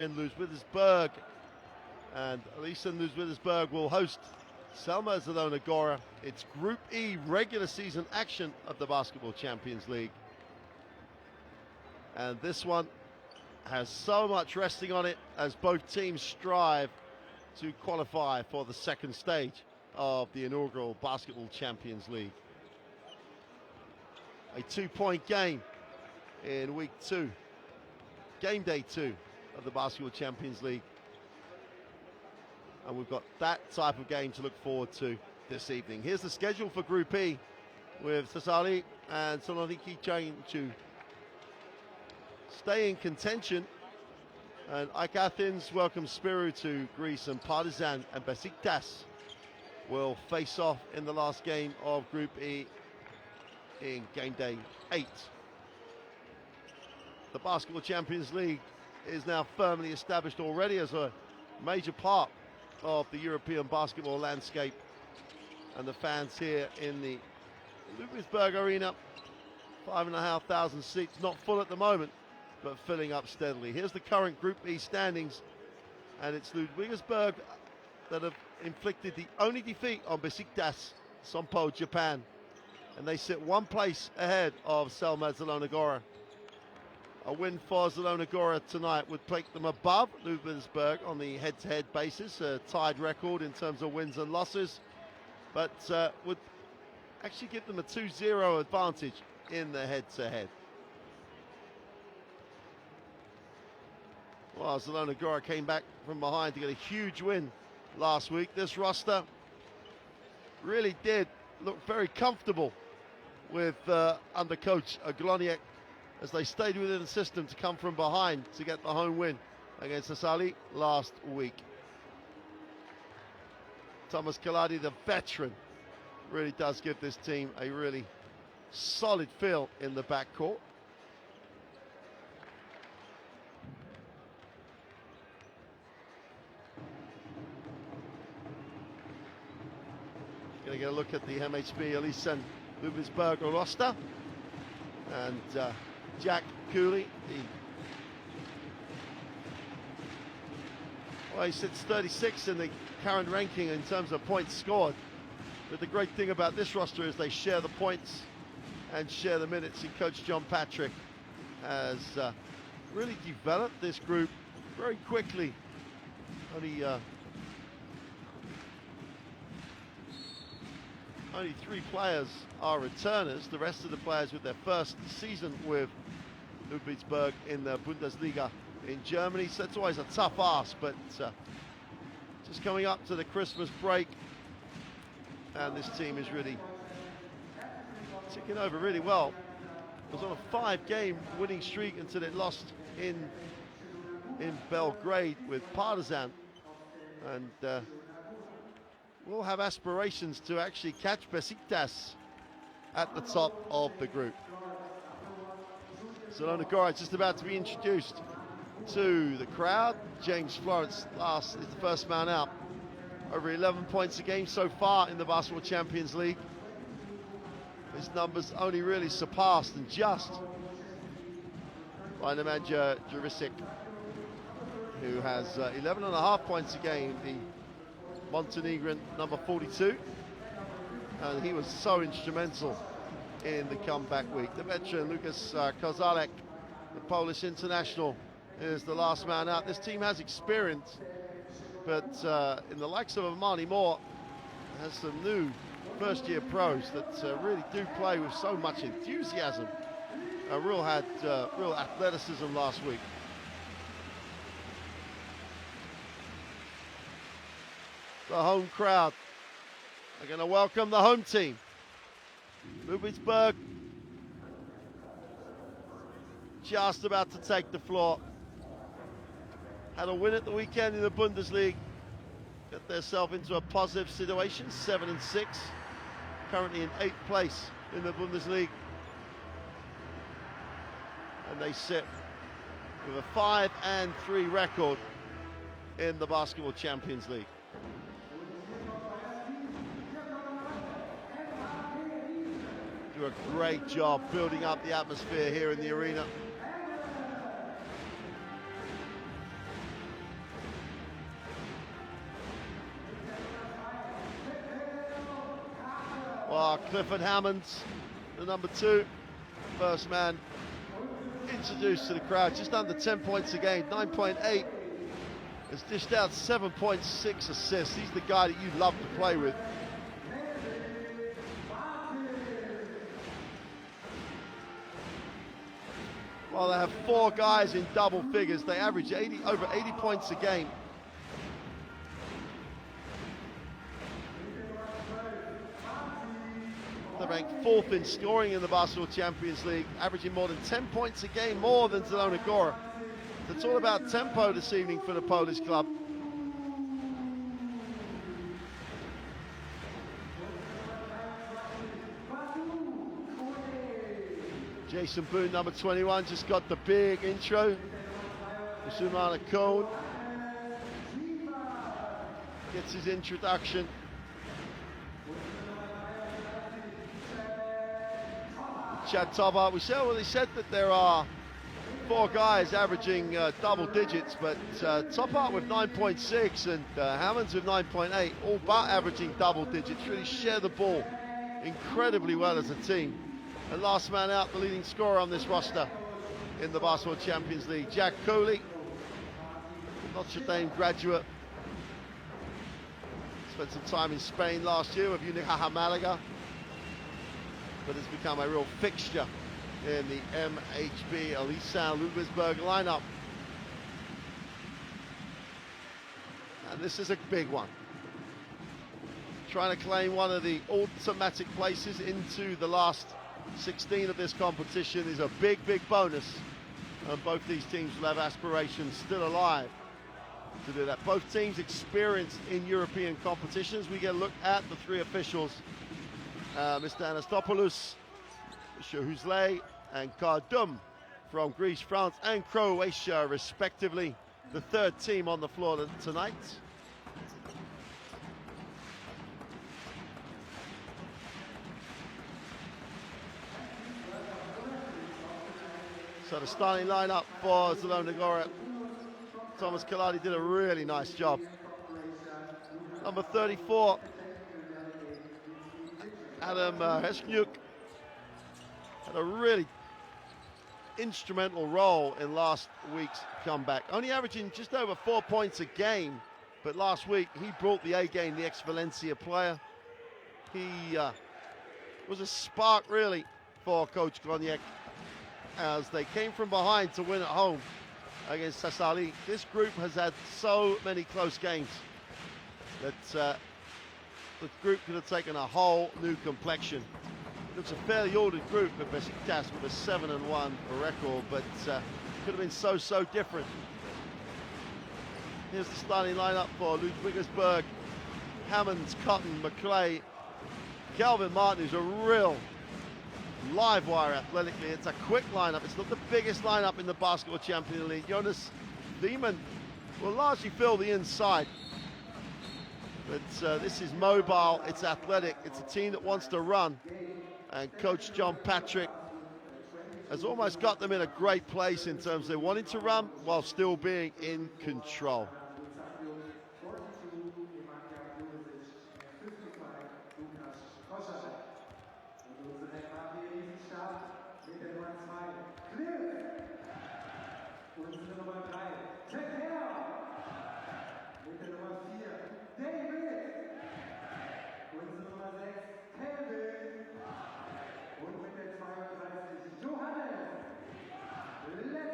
in Ludwigsburg, and RIESEN Ludwigsburg will host Stelmet Zielona Gora. It's Group E regular season action of the Basketball Champions League, and this one has so much resting on it as both teams strive to qualify for the second stage of the inaugural Basketball Champions League. A 2-point game in week 2, game day 2 of the Basketball Champions League, and we've got that type of game to look forward to this evening. Here's the schedule for Group E, with Sasali and Saloniki trying to stay in contention, and AEK Athens welcomes Spiru to Greece, and Partizan and Besiktas will face off in the last game of Group E in game day 8. The Basketball Champions League is now firmly established already as a major part of the European basketball landscape, and the fans here in the Ludwigsburg Arena, 5,500 seats, not full at the moment, but filling up steadily. Here's the current Group E standings, and it's Ludwigsburg that have inflicted the only defeat on Besiktas, Sompo, Japan, and they sit one place ahead of Stelmet Zielona Gora. A win for Zielona Gora tonight would take them above Ludwigsburg on the head-to-head basis, a tied record in terms of wins and losses, but would actually give them a 2-0 advantage in the head-to-head. Well, Zielona Gora came back from behind to get a huge win last week. This roster really did look very comfortable with under coach Gloniek, as they stayed within the system to come from behind to get the home win against Asali last week. Thomas Kaladi, the veteran, really does give this team a really solid feel in the backcourt. Going to get a look at the MHP RIESEN Ludwigsburg roster, and Jack Cooley, he sits 36 in the current ranking in terms of points scored. But the great thing about this roster is they share the points and share the minutes, and Coach John Patrick has really developed this group very quickly. Only 3 players are returners. The rest of the players with their first season with Ludwigsburg in the Bundesliga in Germany. So it's always a tough ask, but just coming up to the Christmas break, and this team is really ticking over really well. It was on a 5-game winning streak until it lost in Belgrade with Partizan, and we'll have aspirations to actually catch Besiktas at the top of the group. Zielona Gora just about to be introduced to the crowd. James Florence is the first man out. Over 11 points a game so far in the Basketball Champions League. His numbers only really surpassed and just by Nemanja Jurisic, who has 11.5 points a game, the Montenegrin number 42, and he was so instrumental in the comeback week. The veteran Lukas Kozalek, the Polish international, is the last man out. This team has experience, but in the likes of Amani Moore, has some new first-year pros that really do play with so much enthusiasm. Real athleticism last week. The home crowd are going to welcome the home team. Ludwigsburg just about to take the floor. Had a win at the weekend in the Bundesliga. Got themselves into a positive situation, 7-6. Currently in 8th place in the Bundesliga. And they sit with a 5-3 record in the Basketball Champions League. Do a great job building up the atmosphere here in the arena. Clifford Hammonds, the number 2, first man introduced to the crowd, just under 10 points a game, 9.8. Has dished out 7.6 assists. He's the guy that you love to play with. Well, they have 4 guys in double figures. They average over 80 points a game. They're ranked 4th in scoring in the Basketball Champions League, averaging more than 10 points a game more than Zielona Gora. So it's all about tempo this evening for the Polish club. Jason Boone, number 21, just got the big intro. Zielona Gora gets his introduction. Chad Tobart, they said that there are 4 guys averaging double digits, but Tobart with 9.6 and Hammonds with 9.8, all but averaging double digits, really share the ball incredibly well as a team. And last man out, the leading scorer on this roster in the Basketball Champions League, Jack Cooley, Notre Dame graduate. Spent some time in Spain last year with Unicaja Malaga, but has become a real fixture in the MHP RIESEN Ludwigsburg lineup. And this is a big one. Trying to claim one of the automatic places into the last 16 of this competition is a big, big bonus. And both these teams will have aspirations still alive to do that. Both teams experienced in European competitions. We get a look at the 3 officials. Mr. Anastopoulos, Shahuzley and Kardum from Greece, France and Croatia respectively. The 3rd team on the floor tonight. So the starting lineup for Zielona Gora. Thomas Kaladi did a really nice job. Number 34, Adam Heskniuk, had a really instrumental role in last week's comeback. Only averaging just over 4 points a game, but last week he brought the A game, the ex-Valencia player. He was a spark really for Coach Groniek as they came from behind to win at home against Sassali. This group has had so many close games that the group could have taken a whole new complexion. Looks a fairly ordered group with Besiktas with a 7-1 record, but could have been so different. Here's the starting lineup for Ludwigsburg. Hammonds, Cotton, McClay, Calvin Martin, who's a real live wire athletically. It's a quick lineup. It's not the biggest lineup in the Basketball Champions League. Jonas Wieman will largely fill the inside. But this is mobile, it's athletic, it's a team that wants to run. And Coach John Patrick has almost got them in a great place in terms of they wanting to run while still being in control.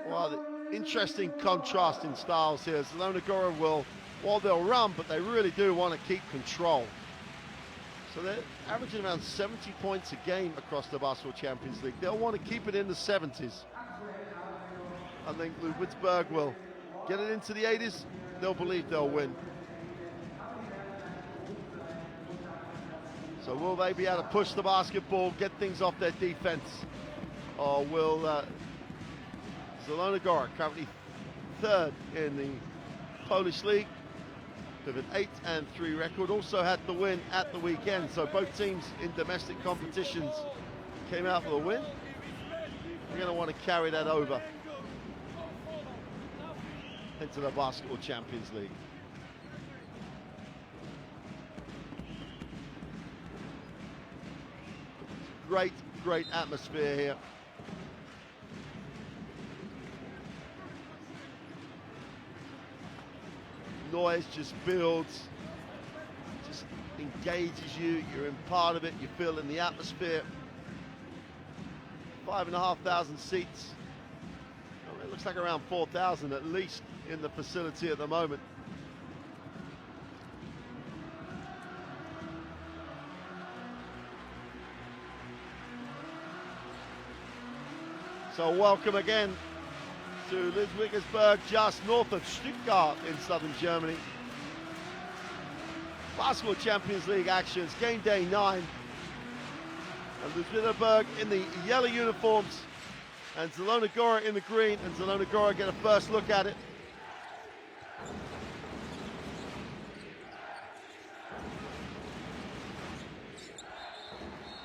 Well, the interesting contrast in styles here. Zielona Gora will, well, they'll run, but they really do want to keep control. So they're averaging around 70 points a game across the Basketball Champions League. They'll want to keep it in the 70s. I think Ludwigsburg will get it into the 80s. They'll believe they'll win. So will they be able to push the basketball, get things off their defense? Or will Zielona Gora, currently 3rd in the Polish league, with an 8-3 record, also had the win at the weekend. So both teams in domestic competitions came out with a win. We're going to want to carry that over into the Basketball Champions League. great, great atmosphere here. Noise just builds, just engages you, you're in part of it, you feel in the atmosphere. 5,500 seats. It looks like around 4,000 at least in the facility at the moment. So welcome again to Ludwigsburg, just north of Stuttgart in southern Germany. Basketball Champions League actions, game day 9. And Ludwigsburg in the yellow uniforms, and Zielona Gora in the green, and Zielona Gora get a first look at it.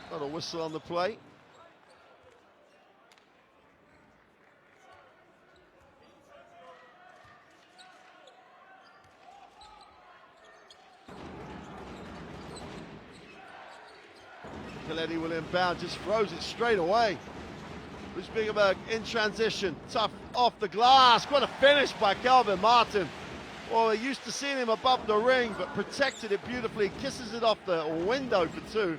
Got a whistle on the play. Coletti will inbound, just throws it straight away. Ludwigsburg in transition, tough off the glass. What a finish by Calvin Martin. Well, we're used to seeing him above the ring, but protected it beautifully, kisses it off the window for 2.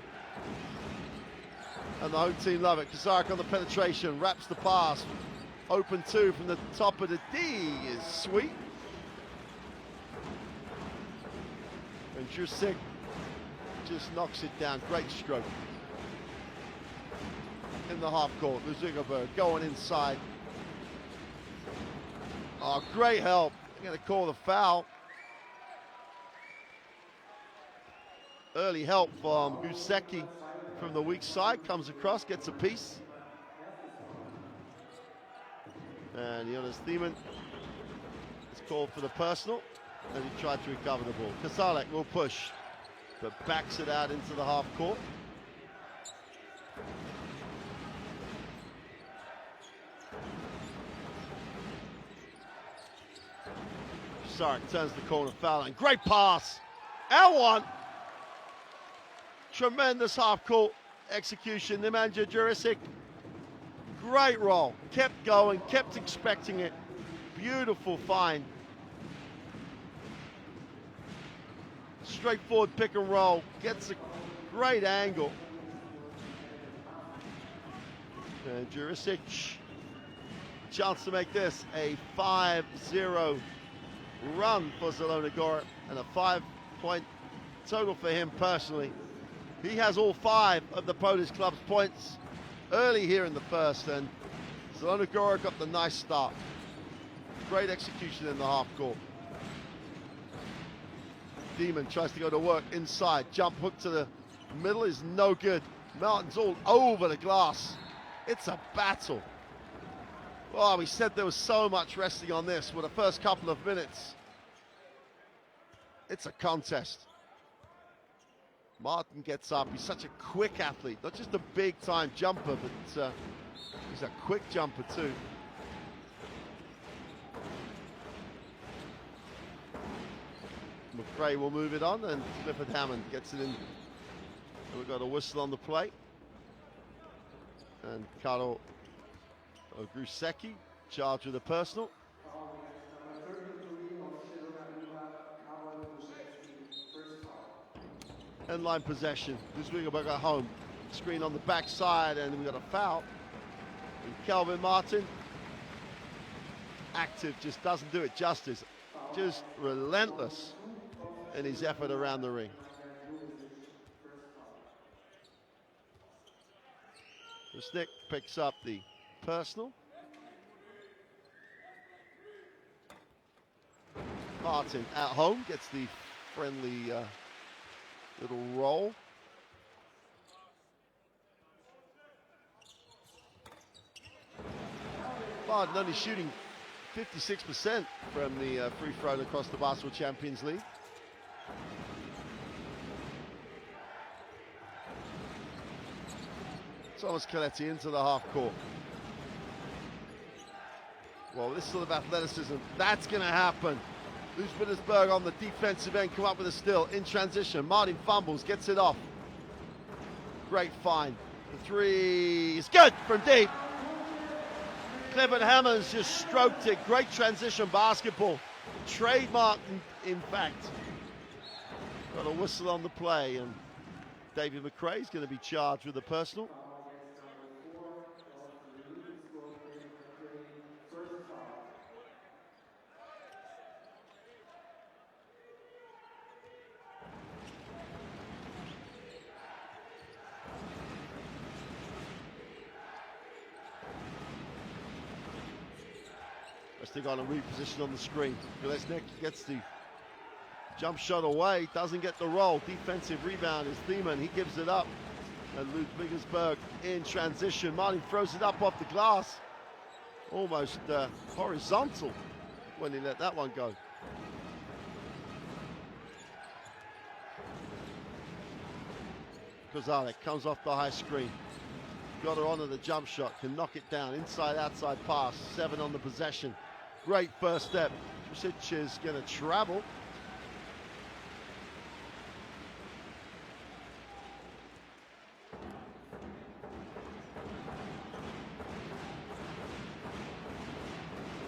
And the home team love it. Kazarek on the penetration, wraps the pass. Open 2 from the top of the D is sweet. And Jusik just knocks it down, great stroke. In the half court, Ludwigsburg going inside. Oh, great help. They're going to call the foul. Early help from Gusecki from the weak side, comes across, gets a piece. And Jonas Thiemann is called for the personal, and he tried to recover the ball. Kasalek will push, but backs it out into the half court. Sarek turns the corner, foul, and great pass. L1. Tremendous half-court execution. Nemanja Jurisic, great roll. Kept going, kept expecting it. Beautiful find. Straightforward pick and roll. Gets a great angle. And Jurisic, chance to make this a 5-0 run for Zielona Gora, and a 5-point total for him personally. He has all 5 of the Polish club's points early here in the first, and Zielona Gora got the nice start. Great execution in the half court. Demon tries to go to work inside. Jump hook to the middle is no good. Martin's all over the glass. It's a battle. Oh, we said there was so much resting on this. For the first couple of minutes, it's a contest. Martin gets up. He's such a quick athlete, not just a big-time jumper, but he's a quick jumper too. McRae will move it on, and Clifford Hammond gets it in. We've got a whistle on the play. And Karo Grusecki charged with a personal. End line possession. Ludwigsburg at home. Screen on the backside, and we've got a foul. And Calvin Martin, active, just doesn't do it justice. Just relentless in his effort around the ring. Snick picks up the personal. Martin at home gets the friendly little roll. Martin only shooting 56% from the free throw across the Basketball Champions League. Thomas Coletti into the half court. Well, this sort of athleticism, that's going to happen. Ludwigsburg on the defensive end come up with a steal in transition. Martin fumbles, gets it off. Great find. The three is good from deep. Clifford Hammonds just stroked it. Great transition basketball. Trademark, in fact. Got a whistle on the play, and David McRae is going to be charged with a personal. They got a reposition on the screen. Gillesnick gets the jump shot away, doesn't get the roll. Defensive rebound is Thiemann. He gives it up. And Ludwigsburg in transition. Martin throws it up off the glass. Almost horizontal when he let that one go. Kozalek comes off the high screen. Got her onto the jump shot, can knock it down. Inside, outside pass, 7 on the possession. Great first step. Trisic is going to travel.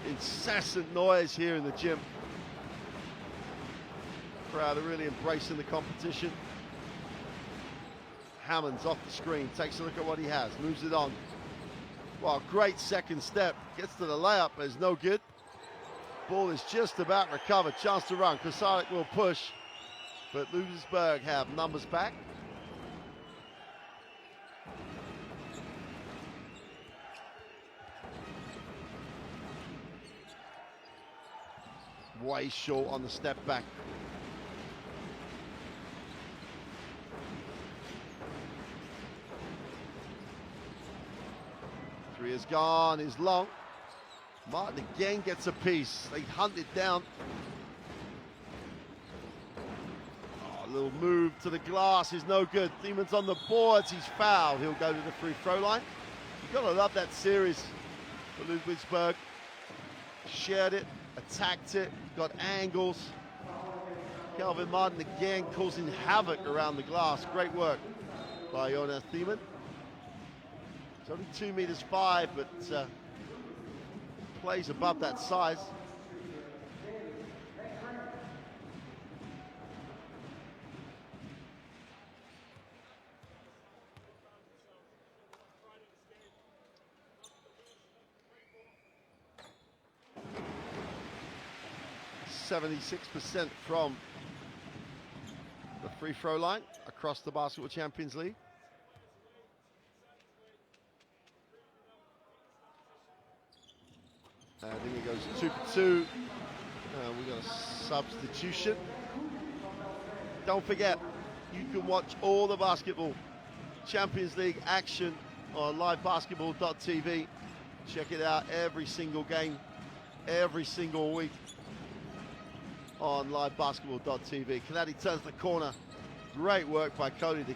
Incessant noise here in the gym. Crowd are really embracing the competition. Hammonds off the screen, takes a look at what he has, moves it on. Well, great second step, gets to the layup, but it's no good. Ball is just about recovered, chance to run. Kozalek will push, but Ludwigsburg have numbers back. Way short on the step back. Three is gone, is long. Martin again gets a piece. They hunt it down. Oh, a little move to the glass is no good. Thiemann's on the boards, he's fouled. He'll go to the free throw line. You've got to love that series for Ludwigsburg. Shared it, attacked it, got angles. Calvin Martin again causing havoc around the glass. Great work by Jonas Thiemann. It's only 2 meters 5, but plays above that size. %76% from the free throw line across the Basketball Champions League. I think it goes 2 for 2. We got a substitution. Don't forget, you can watch all the Basketball Champions League action on livebasketball.tv. Check it out every single game, every single week on livebasketball.tv. Canadi turns the corner. Great work by Cody to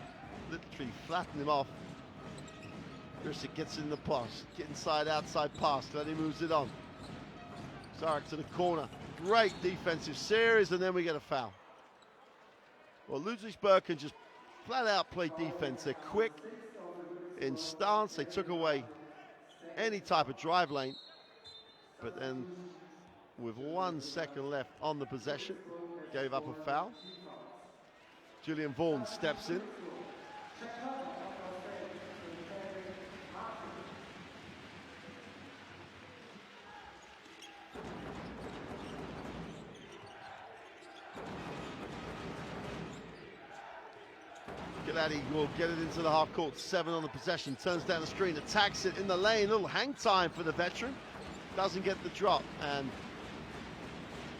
literally flatten him off. Grisic gets in the pass, get inside, outside pass. Canadi moves it on. Zarek to the corner. Great defensive series, and then we get a foul. Well, Ludwigsburg can just flat out play defense. They're quick in stance. They took away any type of drive lane, but then with 1 second left on the possession, gave up a foul. Julian Vaughan steps in. Giladi will get it into the half court. 7 on the possession, turns down the screen, attacks it in the lane. Little hang time for the veteran. Doesn't get the drop, and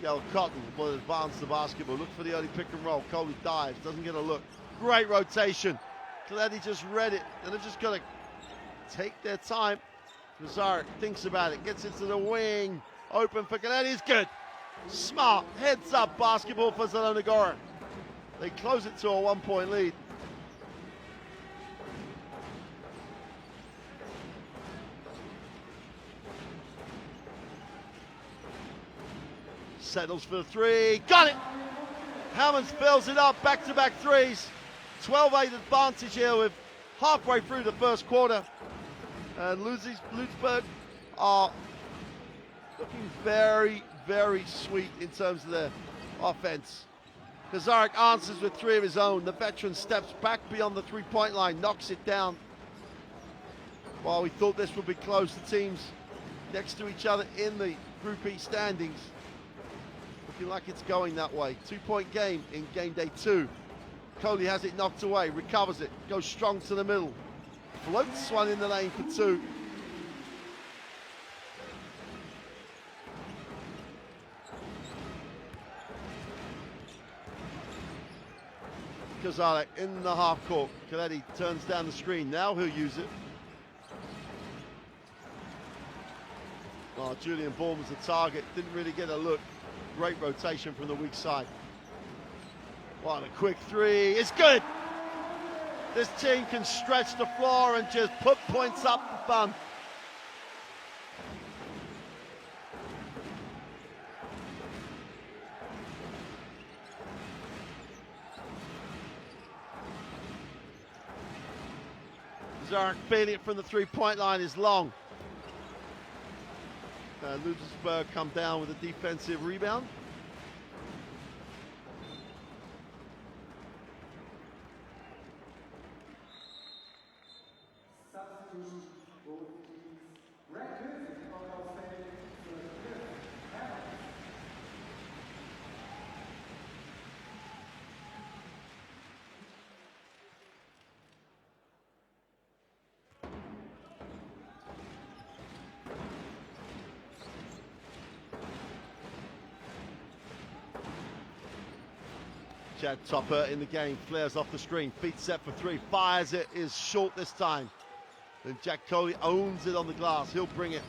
Gail Cotton will advance the basketball. Look for the early pick and roll. Coley dives, doesn't get a look. Great rotation. Giladi just read it, and they're just going to take their time. Nazaric thinks about it, gets into the wing. Open for Giladi, it's good. Smart, heads up basketball for Zielona Gora. They close it to a 1-point lead. Settles for the three, got it! Hammonds fills it up, back-to-back threes. 12-8 advantage here with halfway through the first quarter. And Ludwigsburg are looking very, very sweet in terms of their offense. Kazarek answers with 3 of his own. The veteran steps back beyond the three-point line, knocks it down. While we thought this would be close, the teams next to each other in the Group E standings, looking like it's going that way. 2-point game in game day 2. Coley has it knocked away, recovers it, goes strong to the middle, floats one in the lane for 2. Kazarek in the half court. Coletti turns down the screen. Now he'll use it. Oh, Julian Bourne was the target. Didn't really get a look. Great rotation from the weak side. What a quick 3. It's good. This team can stretch the floor and just put points up for fun. Zarek feeling it from the three-point line is long. Ludwigsburg come down with a defensive rebound. Chad Topper in the game, flares off the screen, feet set for 3, fires it, is short this time. And Jack Coley owns it on the glass, he'll bring it.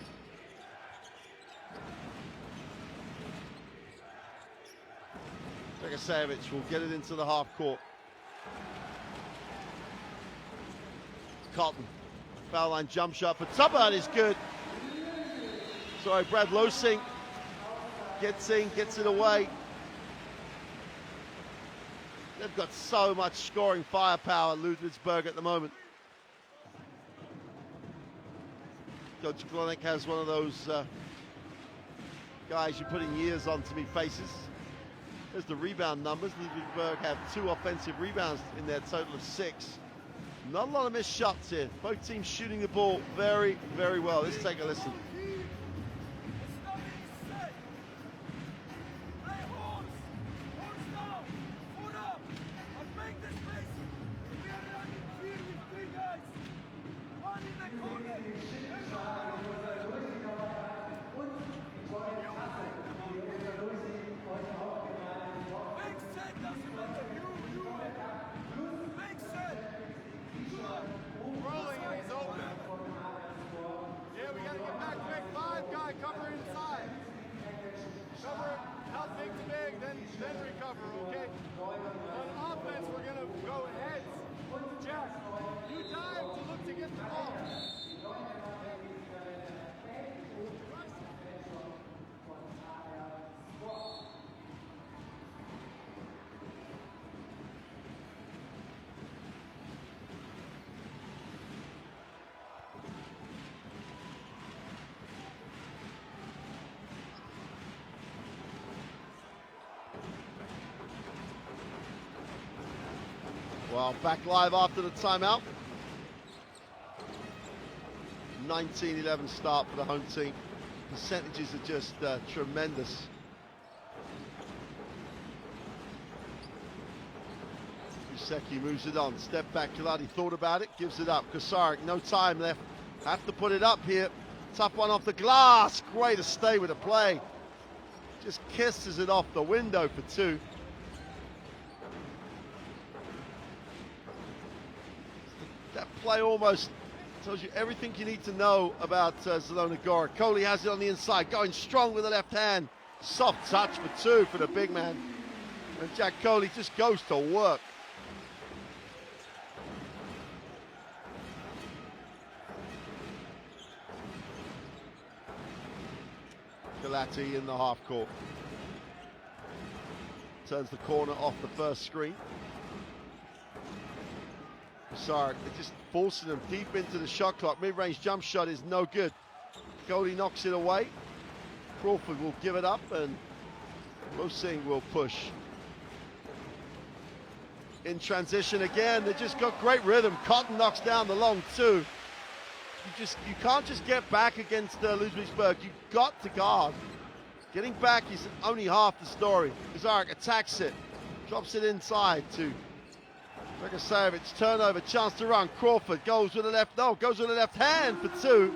Dragasevich will get it into the half court. Cotton, foul line jump shot for Topper, and it's good. Sorry, Brad Losing gets in, gets it away. They've got so much scoring firepower, Ludwigsburg, at the moment. Coach Glonek has one of those guys you're putting years on to me faces. There's the rebound numbers. Ludwigsburg have 2 offensive rebounds in their total of 6. Not a lot of missed shots here. Both teams shooting the ball very, very well. Let's take a listen. Then recover, okay? On offense, we're going to go heads. Jack, you dive to look to get the ball. Well, back live after the timeout. 19-11 start for the home team. Percentages are just tremendous. Useki moves it on. Step back, Kiladi thought about it, gives it up. Kazarek, no time left. Have to put it up here. Tough one off the glass. Great to stay with the play. Just kisses it off the window for 2. That play almost tells you everything you need to know about Zielona Gora. Coley has it on the inside, going strong with the left hand. Soft touch for 2 for the big man. And Jack Coley just goes to work. Galati in the half court. Turns the corner off the first screen. Sorry, they're just forcing them deep into the shot clock. Mid-range jump shot is no good. Goldie knocks it away. Crawford will give it up, and Rosing will push. In transition again, they just got great rhythm. Cotton knocks down the long two. You can't just get back against Ludwigsburg. You've got to guard. Getting back is only half the story. Kazarek attacks it, drops it inside to Dragosevic. Turnover, chance to run. Crawford goes with the left, goes with the left hand for two.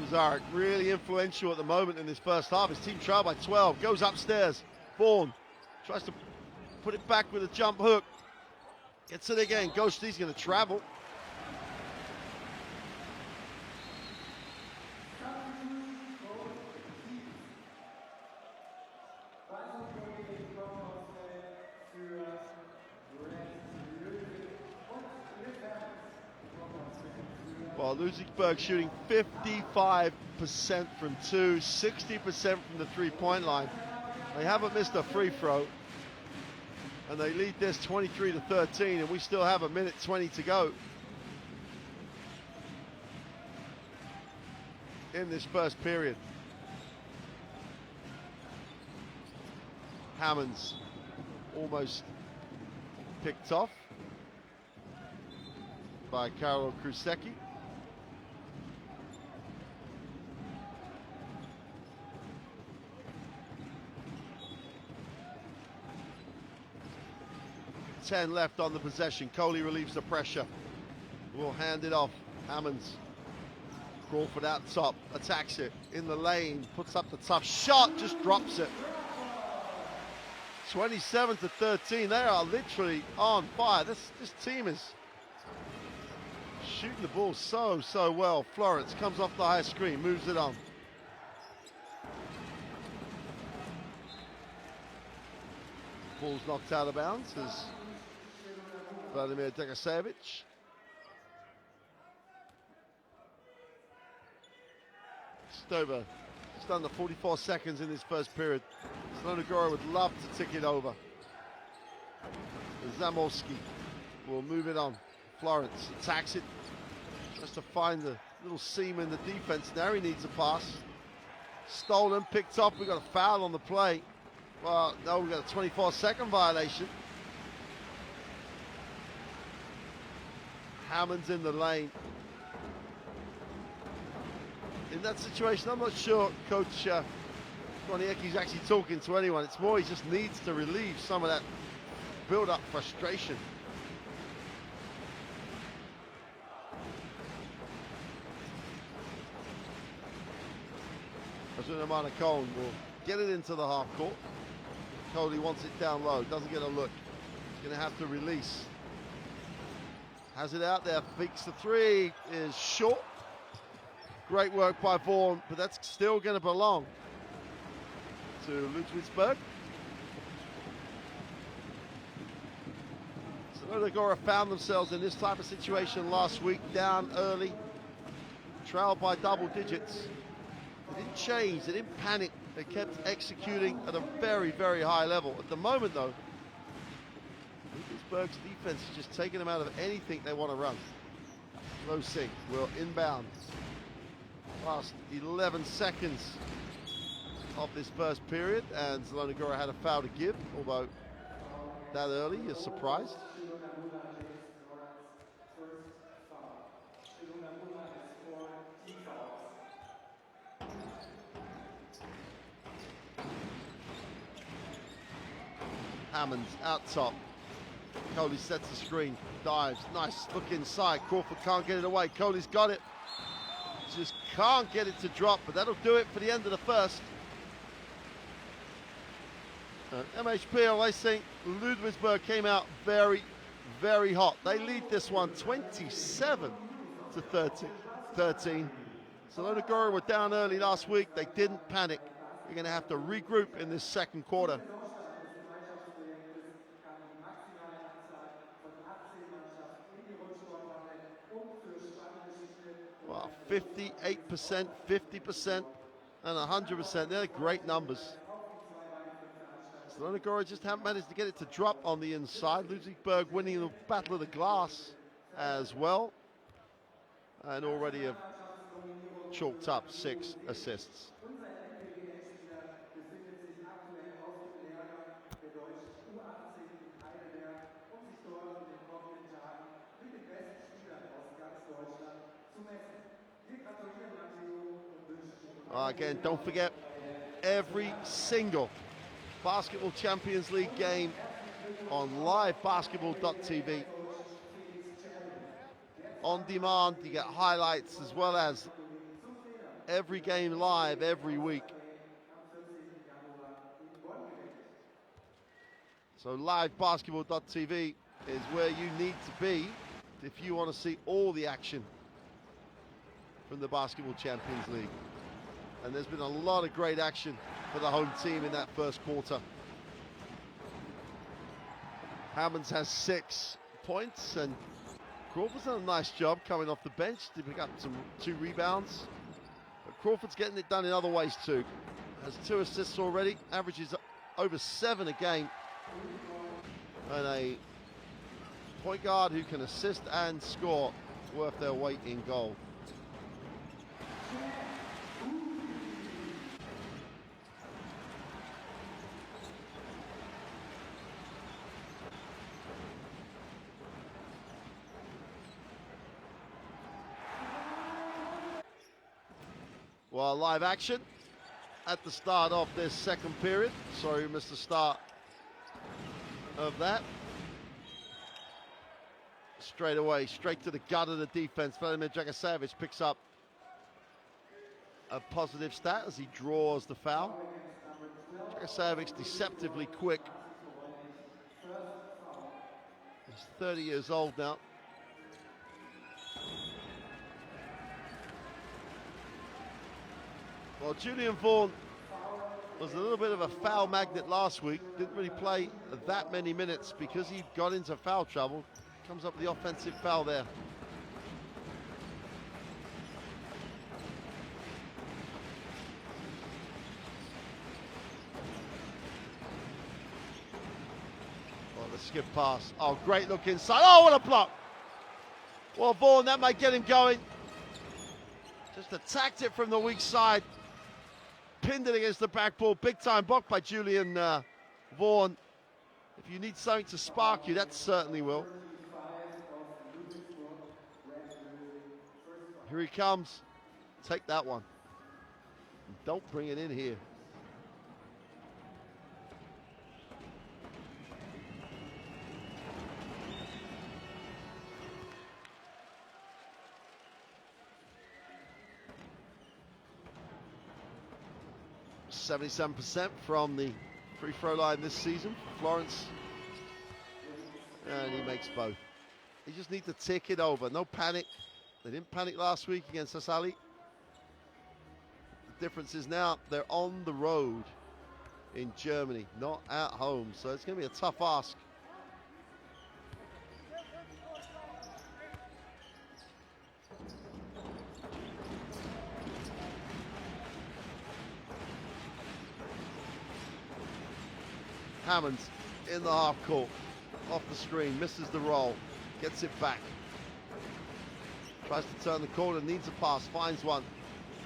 Kazarek really influential at the moment in this first half. His team trail by 12, goes upstairs. Bourne tries to put it back with a jump hook. Gets it again. Ghosty's going to travel. Well, Ludwigsburg shooting 55% from two, 60% from the three-point line. They haven't missed a free throw. And they lead this 23-13, and we still have 1:20 to go in this first period. Hammonds almost picked off by Karol Krusecki. Ten left on the possession. Coley relieves the pressure. Will hand it off. Hammonds. Crawford out top. Attacks it. In the lane. Puts up the tough shot. Just drops it. 27-13. They are literally on fire. This team is shooting the ball so well. Florence comes off the high screen. Moves it on. Ball's knocked out of bounds as Vladimir Dragosevic. Just over, just under 44 seconds in this first period. Zielona Gora would love to tick it over. Zamolski will move it on. Florence attacks it. Tries to find the little seam in the defense. Now he needs a pass. Stolen, picked up. We got a foul on the play. Well, no, we got a 24-second violation. Hammond's in the lane. In that situation, I'm not sure Coach Konieki's actually talking to anyone. It's more he just needs to relieve some of that build-up frustration. Azuna Manacone will get it into the half court. Coley wants it down low, doesn't get a look. He's going to have to release. Has it out there, fakes the three, is short. Great work by Vaughan, but that's still going to belong to Ludwigsburg. Zielona Gora found themselves in this type of situation last week, down early, trailed by double digits. They didn't change, they didn't panic, they kept executing at a very high level. At the moment though, Ludwigsburg's defense is just taking them out of anything they want to run. Low sink will inbound. Last 11 seconds of this first period, and Zielona Gora had a foul to give, although that early, you're surprised. Hammonds out top. Coley sets the screen, dives, nice look inside. Crawford can't get it away. Coley's got it. Just can't get it to drop, but that'll do it for the end of the first. MHP, I think Ludwigsburg came out very hot. They lead this one 27-13. Zielona Gora were down early last week. They didn't panic. You're going to have to regroup in this second quarter. Well, 58%, 50%. and 100%. They're great numbers. Zielona Gora just haven't managed to get it to drop on the inside. Ludwigsburg winning the battle of the glass as well, and already have chalked up 6 assists. Again, don't forget, every single Basketball Champions League game on livebasketball.tv. On demand, you get highlights as well as every game live every week. So livebasketball.tv is where you need to be if you want to see all the action from the Basketball Champions League. And there's been a lot of great action for the home team in that first quarter. Hammonds has 6 points, and Crawford's done a nice job coming off the bench to pick up 2 rebounds. But Crawford's getting it done in other ways too. Has 2 assists already, averages over 7 a game. And a point guard who can assist and score worth their weight in gold. Well, live action at the start of this second period. Sorry, we missed the start of that. Straight away, straight to the gut of the defense. Stelmet Zielona picks up a positive stat as he draws the foul. Zielona deceptively quick. He's 30 years old now. Well, Julian Vaughan was a little bit of a foul magnet last week. Didn't really play that many minutes because he got into foul trouble. Comes up with the offensive foul there. Oh, the skip pass. Oh, great look inside. Oh, what a block. Well, Vaughan, that might get him going. Just attacked it from the weak side. Pinned it against the backboard. Big time block by Julian Vaughan. If you need something to spark you, that certainly will. Here he comes. Take that one. Don't bring it in here. .77% from the free throw line this season for Florence. And he makes both. You just need to tick it over. No panic. They didn't panic last week against Sassali. The difference is now they're on the road in Germany, not at home. So it's going to be a tough ask. Hammonds in the half court, off the screen, misses the roll, gets it back. Tries to turn the corner, needs a pass, finds one.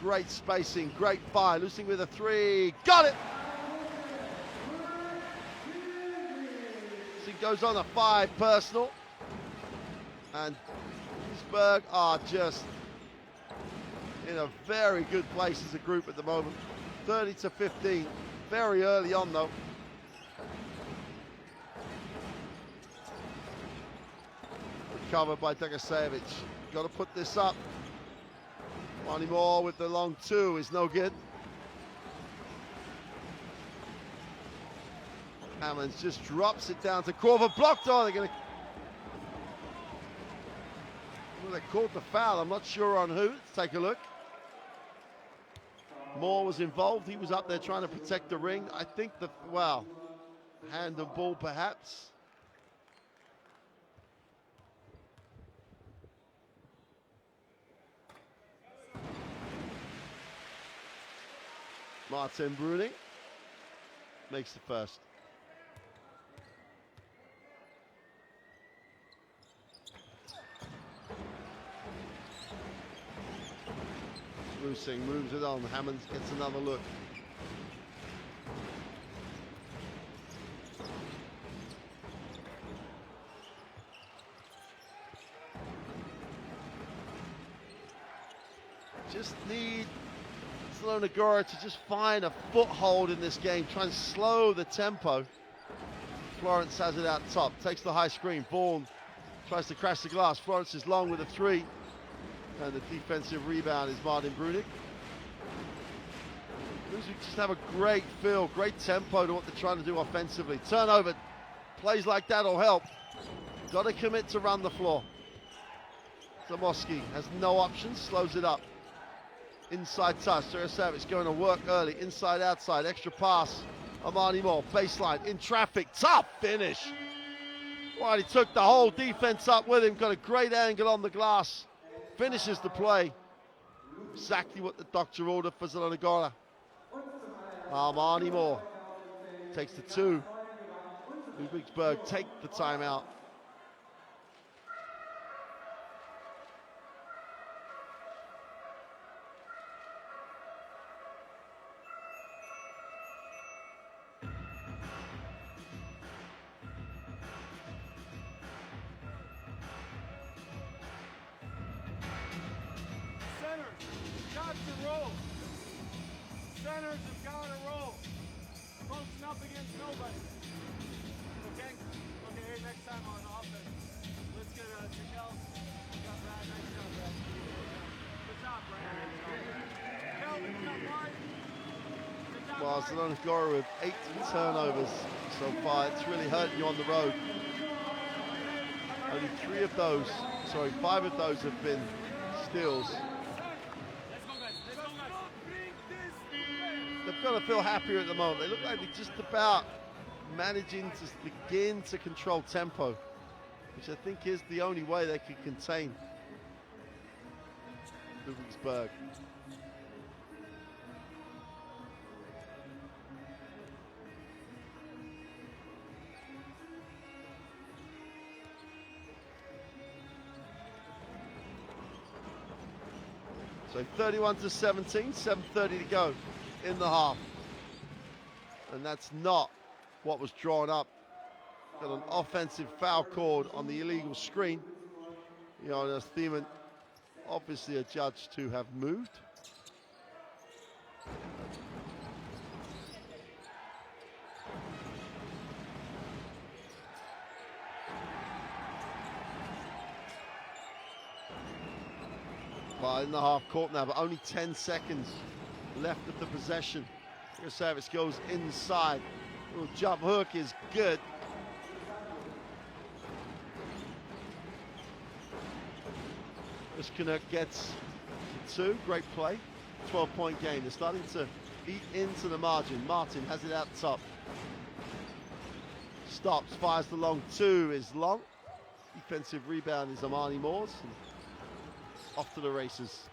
Great spacing, great fire, Lusing with a 3, got it! He goes on a 5 personal. And Ludwigsburg are just in a very good place as a group at the moment. 30-15, very early on though. Covered by Zielona. Got to put this up. Money Moore with the long 2 is no good. Hammonds just drops it down to Crawford. Blocked on. They're going to. Well, they called the foul. I'm not sure on who. Let's take a look. Moore was involved. He was up there trying to protect the ring. I think well, hand and ball perhaps. Martin Bruning makes the first. Rusing moves it on. Hammonds gets another look. Just need Zielona Gora to just find a foothold in this game, try and slow the tempo. Florence has it out top, takes the high screen. Vaughan tries to crash the glass. Florence is long with a three. And the defensive rebound is Martin Brunig. Ludwigsburg just have a great feel, great tempo to what they're trying to do offensively. Turnover, plays like that will help. Got to commit to run the floor. Zamoski has no options, slows it up. Inside touch, Saracevic going to work early, inside, outside, extra pass. Amani Moore, baseline, in traffic, tough finish. Well, he took the whole defense up with him, got a great angle on the glass. Finishes the play. Exactly what the doctor ordered for Zielona Gora. Armani Moore takes the two. Ludwigsburg take the timeout. Centers have got to roll. Posting up against nobody. Okay? Okay, hey, next time on offense, let's get Jaquel. Got Brad. Nice job, Brad. Good job, Brad. Kelvin, got Martin. Good job, Well, Martin. Zielona Gora with 8 turnovers so far. It's really hurting you on the road. Only 5 of those have been steals. They've got to feel happier at the moment. They look like they're just about managing to begin to control tempo, which I think is the only way they can contain Ludwigsburg. So 31-17, 7:30 to go in the half. And that's not what was drawn up. Got an offensive foul called on the illegal screen. Jonas Thiemann, obviously adjudged to have moved. In the half court now, but only 10 seconds left of the possession. Service goes inside. Little jump hook is good. Wisconsin gets two. Great play. 12-point game. They're starting to eat into the margin. Martin has it out top. Stops, fires the long two, is long. Defensive rebound is Amani Moore's. Off to the races.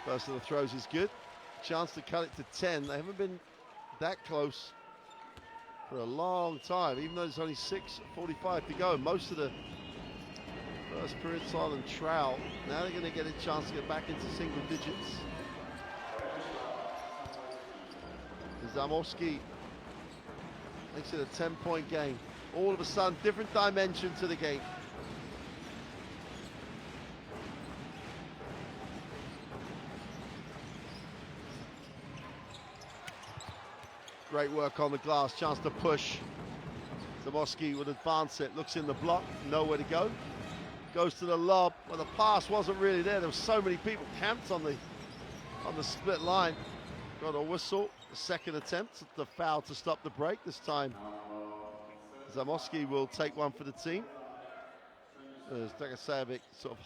First of the throws is good. Chance to cut it to 10. They haven't been that close for a long time, even though there's only 6:45 to go. Most of the first period on Trout. Now they're going to get a chance to get back into single digits. Zamoski makes it a 10-point game. All of a sudden, different dimension to the game. Great work on the glass, chance to push. Zamoski would advance it, looks in the block, nowhere to go. Goes to the lob, well the pass wasn't really there. There were so many people camped on the on the split line. Got a whistle, the second attempt at the foul to stop the break. This time Zamoski will take one for the team. Stagasevic sort of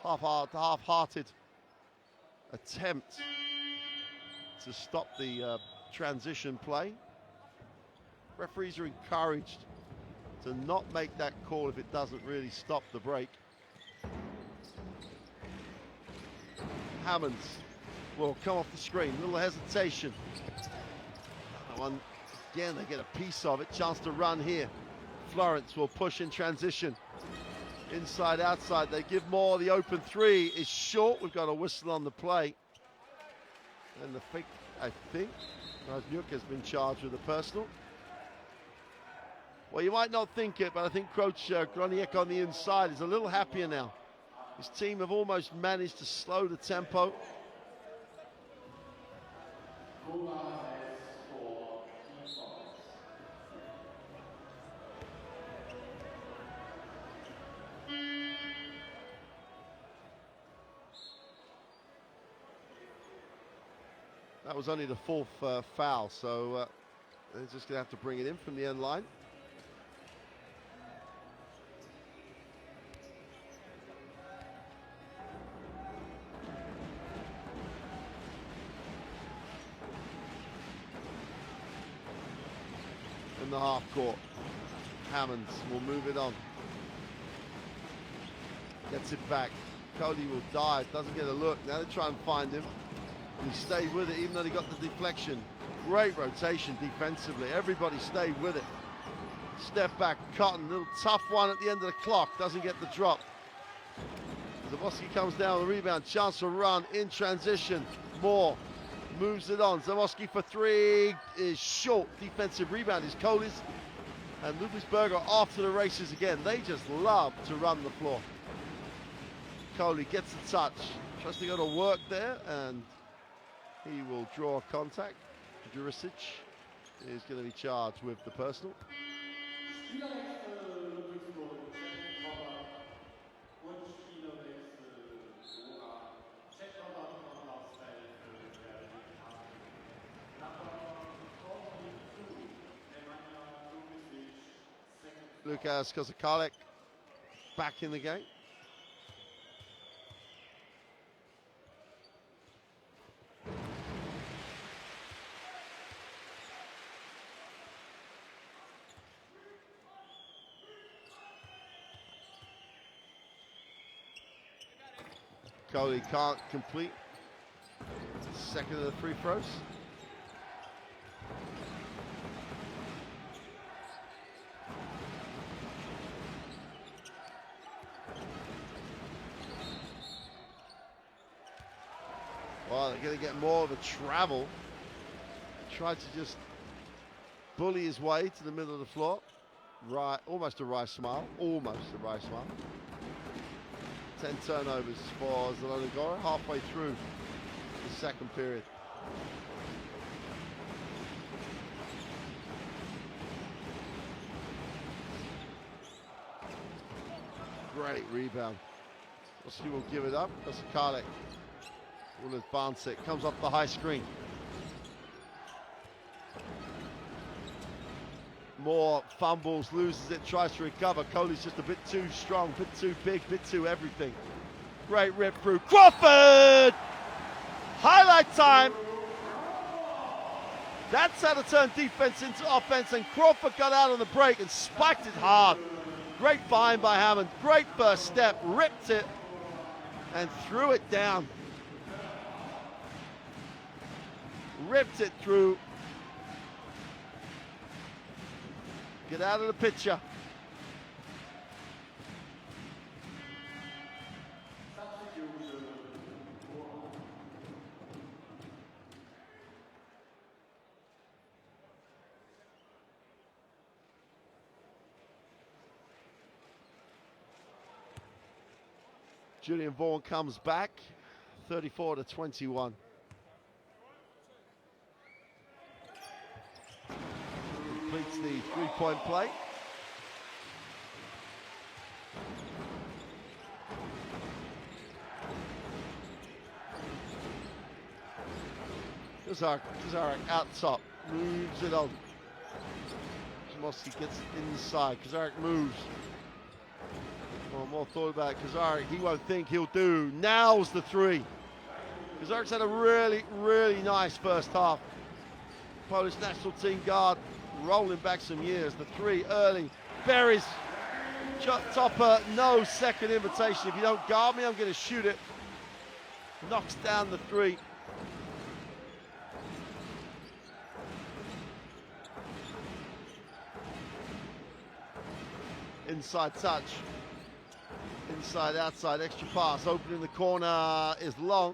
half-hearted attempt to stop the transition play. Referees are encouraged to not make that call if it doesn't really stop the break. Hammonds will come off the screen, little hesitation. That one, again, they get a piece of it, chance to run here. Florence will push in transition. Inside, outside, they give more, the open three is short. We've got a whistle on the play. And the fake, I think, Razniuk has been charged with a personal. Well, you might not think it, but I think Coach Groniek on the inside is a little happier now. His team have almost managed to slow the tempo. That was only the fourth foul, so they're just going to have to bring it in from the end line. In the half court, Hammonds will move it on. Gets it back. Cody will dive, doesn't get a look. Now they try and find him. And he stayed with it even though he got the deflection. Great rotation defensively. Everybody stayed with it. Step back, Cotton, little tough one at the end of the clock. Doesn't get the drop. Zamoski comes down with a rebound. Chance to run in transition. Moore moves it on. Zamoski for three is short. Defensive rebound is Kohli's. And Ludwigsburg are off to the races again. They just love to run the floor. Kohli gets the touch. Tries to go to work there, and he will draw contact. Jurisic is going to be charged with the personal. Lukas Kozakalek back in the game. Kohli can't complete second of the free throws. Well, they're going to get more of a travel. Tried to just bully his way to the middle of the floor. Right, almost a Rice smile. Almost a Rice smile. 10 turnovers for Zielona Gora halfway through the second period. Great rebound. He will give it up. Kozakalek will advance it. Comes off the high screen. Moore fumbles, loses it, tries to recover. Kohli's just a bit too strong, bit too big, bit too everything. Great rip through. Crawford! Highlight time. That's how to turn defense into offense, and Crawford got out on the break and spiked it hard. Great find by Hammond. Great first step, ripped it and threw it down. Ripped it through. Get out of the picture. Julian Vaughan comes back, 34-21. Completes the three-point play. Kazarik out top, moves it on. Zamoski gets inside, Kazarik moves. Oh, more thought about Kazarik, he won't think, he'll do. Nails the three. Kazarik's had a really, really nice first half. Polish national team guard rolling back some years. The three early, buries shot topper, no second invitation. If you don't guard me, I'm going to shoot it. Knocks down the three. Inside touch. Inside, outside, extra pass. Open in the corner is long.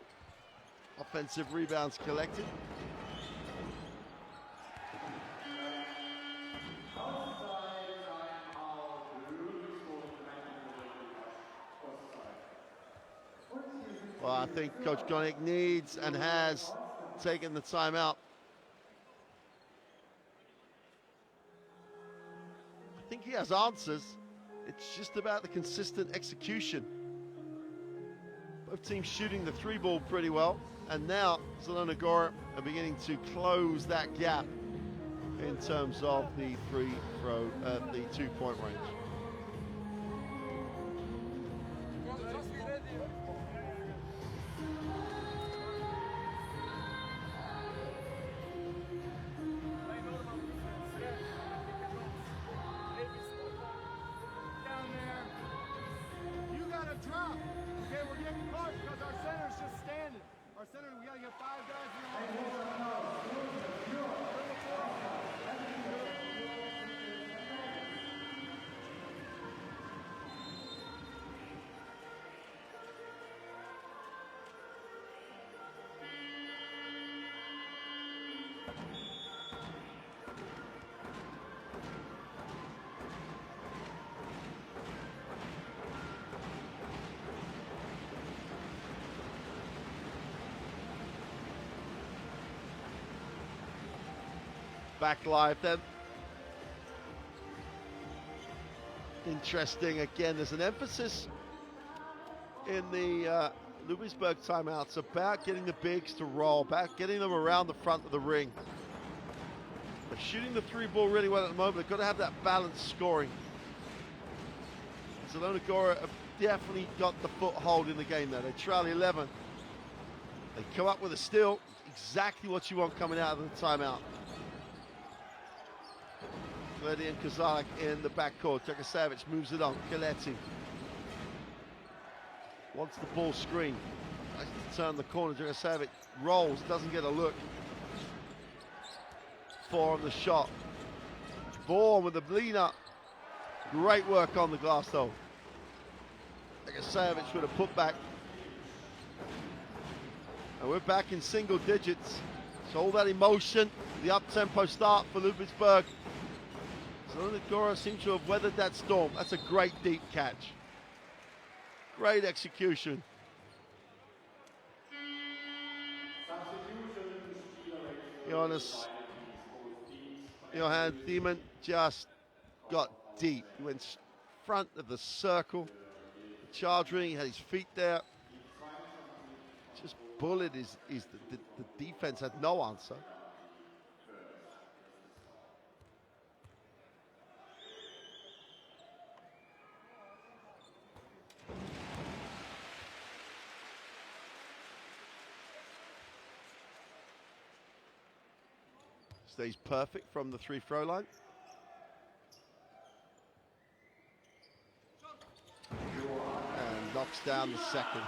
Offensive rebounds collected. Well, I think Coach Koenig needs and has taken the timeout. I think he has answers. It's just about the consistent execution. Both teams shooting the three ball pretty well, and now Zielona Gora are beginning to close that gap in terms of the free throw, the 2-point range. Back live then. Interesting, again, there's an emphasis in the Ludwigsburg timeouts about getting the bigs to roll, about getting them around the front of the ring. They're shooting the three ball really well at the moment. They've got to have that balanced scoring. Zielona Gora have definitely got the foothold in the game there. They trail 11. They come up with a steal, exactly what you want coming out of the timeout. Verdi and Kazarik in the backcourt. Dragosavic moves it on. Galeti wants the ball screen. Likes to turn the corner. Dragosavic rolls, doesn't get a look. 4 on the shot. Vaughan with the bleeder. Great work on the glass though. Dragosavic with a putback. And we're back in single digits. So all that emotion, the up-tempo start for Ludwigsburg. Zielona Gora seems to have weathered that storm. That's a great deep catch. Great execution. Johan Thiemann just got deep. He went front of the circle. Charging, he had his feet there. Just bullet the defense had no answer. Stays perfect from the free throw line. And knocks down the second.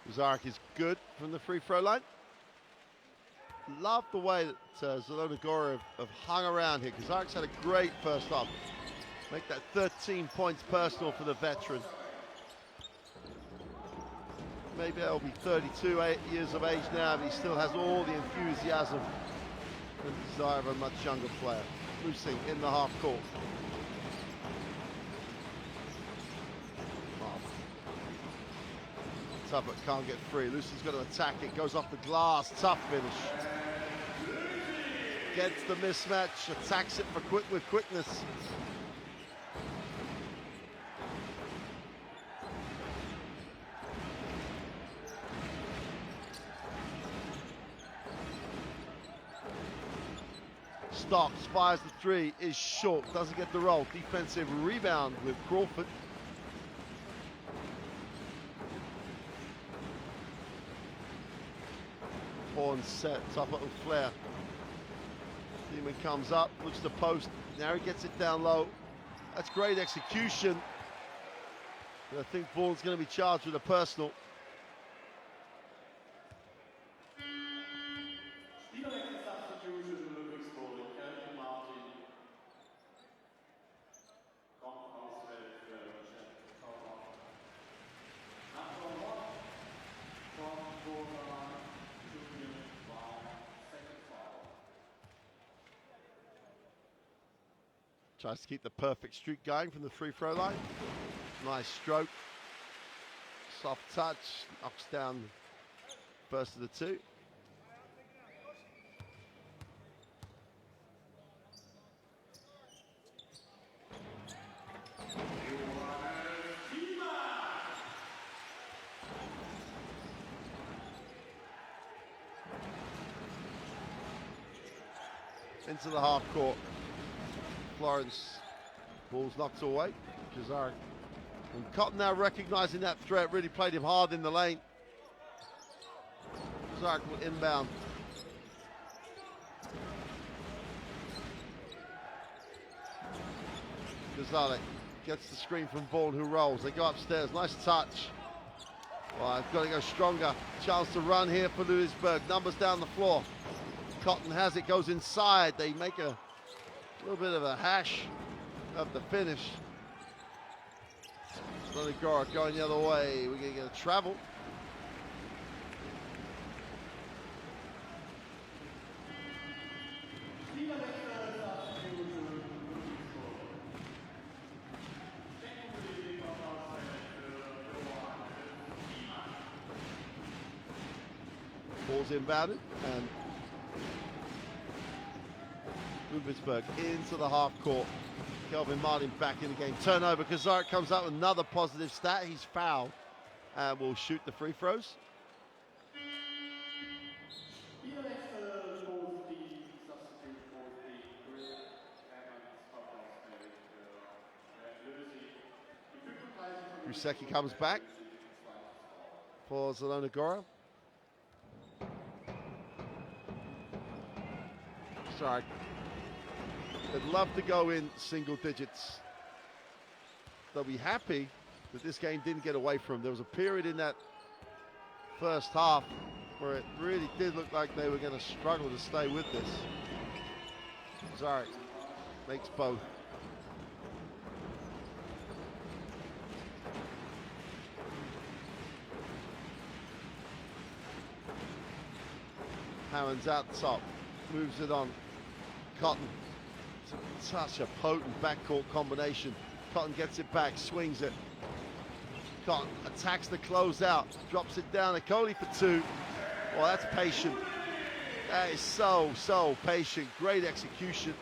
Kazarik is good from the free throw line. Love the way that Zielona Gora have hung around here. Kazarik's had a great first half. Make that 13 points personal for the veteran. maybe he'll be 32 years of age now, but he still has all the enthusiasm and desire of a much younger player. Loosing in the half court. Tuffet can't get free. Lucy's got to attack it. Goes off the glass. Tough finish. Gets the mismatch. Attacks it with quickness. Stops. Fires the three. Is short. Doesn't get the roll. Defensive rebound with Crawford. Horn set, top little flare. Demon comes up, looks to post. Now he gets it down low. That's great execution. And I think Vaughan's going to be charged with a personal. Tries to keep the perfect streak going from the free throw line. Nice stroke. Soft touch. Knocks down first of the two. Into the half court. Florence, ball's knocked away. Kazarek and Cotton now recognizing that threat, really played him hard in the lane. Kazarek will inbound. Kazarek gets the screen from Vaughan, who rolls. They go upstairs. Nice touch. Well, I've got to go stronger. Chance to run here for Ludwigsburg. Numbers down the floor. Cotton has it, goes inside. They make a little bit of a hash of the finish. Zielona Gora going the other way. We're going to get a travel. Ball's inbounded and Ludwigsburg into the half court. Kelvin Martin back in the game. Turnover. Kazarek comes up with another positive stat. He's fouled and will shoot the free throws. Rusecki comes back for Zielona Gora. Sorry. They'd love to go in single digits. They'll be happy that this game didn't get away from them. There was a period in that first half where it really did look like they were going to struggle to stay with this. Zarek makes both. Hammond's out top, moves it on. Cotton. Such a potent backcourt combination. Cotton gets it back, swings it. Cotton attacks the closeout, drops it down. Akoli for two. Well, that's patient. That is so patient. Great execution.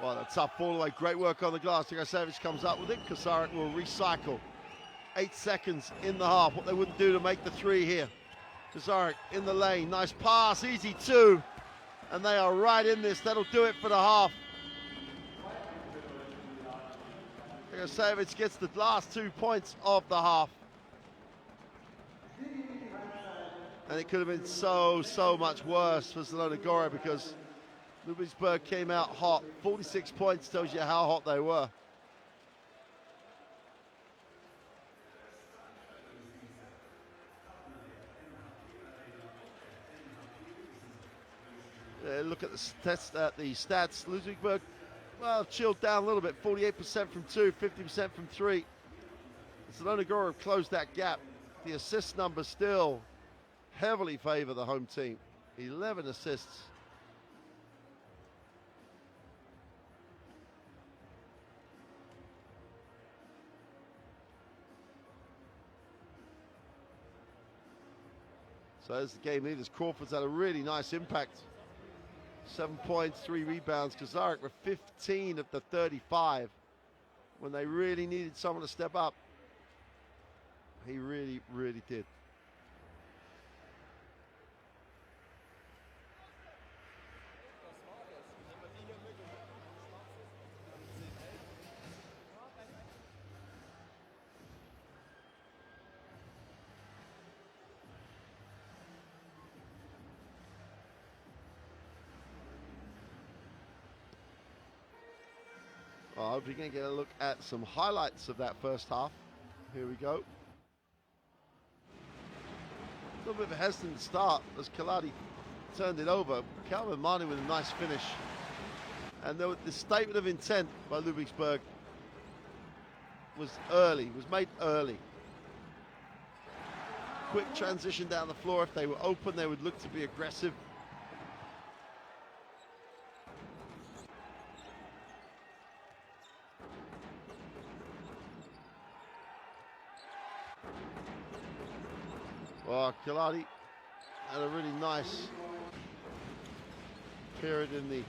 Well, a tough ball away. Great work on the glass. Savage comes up with it. Kazarek will recycle. 8 seconds in the half. What they wouldn't do to make the three here. Kazarek in the lane. Nice pass. Easy two. And they are right in this. That'll do it for the half. Savage gets the last 2 points of the half. And it could have been so much worse for Zielona Gora because Ludwigsburg came out hot. 46 points tells you how hot they were. Look at the stats. Ludwigsburg, well, chilled down a little bit. 48% from 2, 50% from 3. Zielona Gora have closed that gap. The assist numbers still heavily favor the home team. 11 assists. So as the game leaders, Crawford's had a really nice impact. 7 points, 3 rebounds. Kazarek were 15 of the 35 when they really needed someone to step up. He really, really did. I hope you're going to get a look at some highlights of that first half. Here we go. A little bit of a hesitant start as Kaladi turned it over. Calvin Martin with a nice finish. And the statement of intent by Ludwigsburg was made early. Quick transition down the floor. If they were open, they would look to be aggressive. Well, Kaladi had a really nice period in the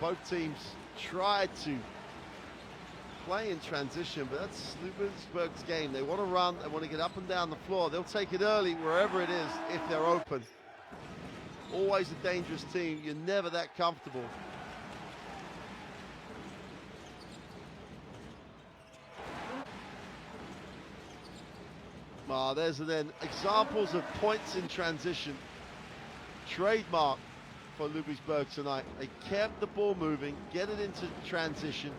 both teams tried to play in transition, but that's Ludwigsburg's game. They want to run, they want to get up and down the floor. They'll take it early wherever it is if they're open. Always a dangerous team. You're never that comfortable. There's then examples of points in transition. Trademark for Ludwigsburg tonight. They kept the ball moving, get it into transition.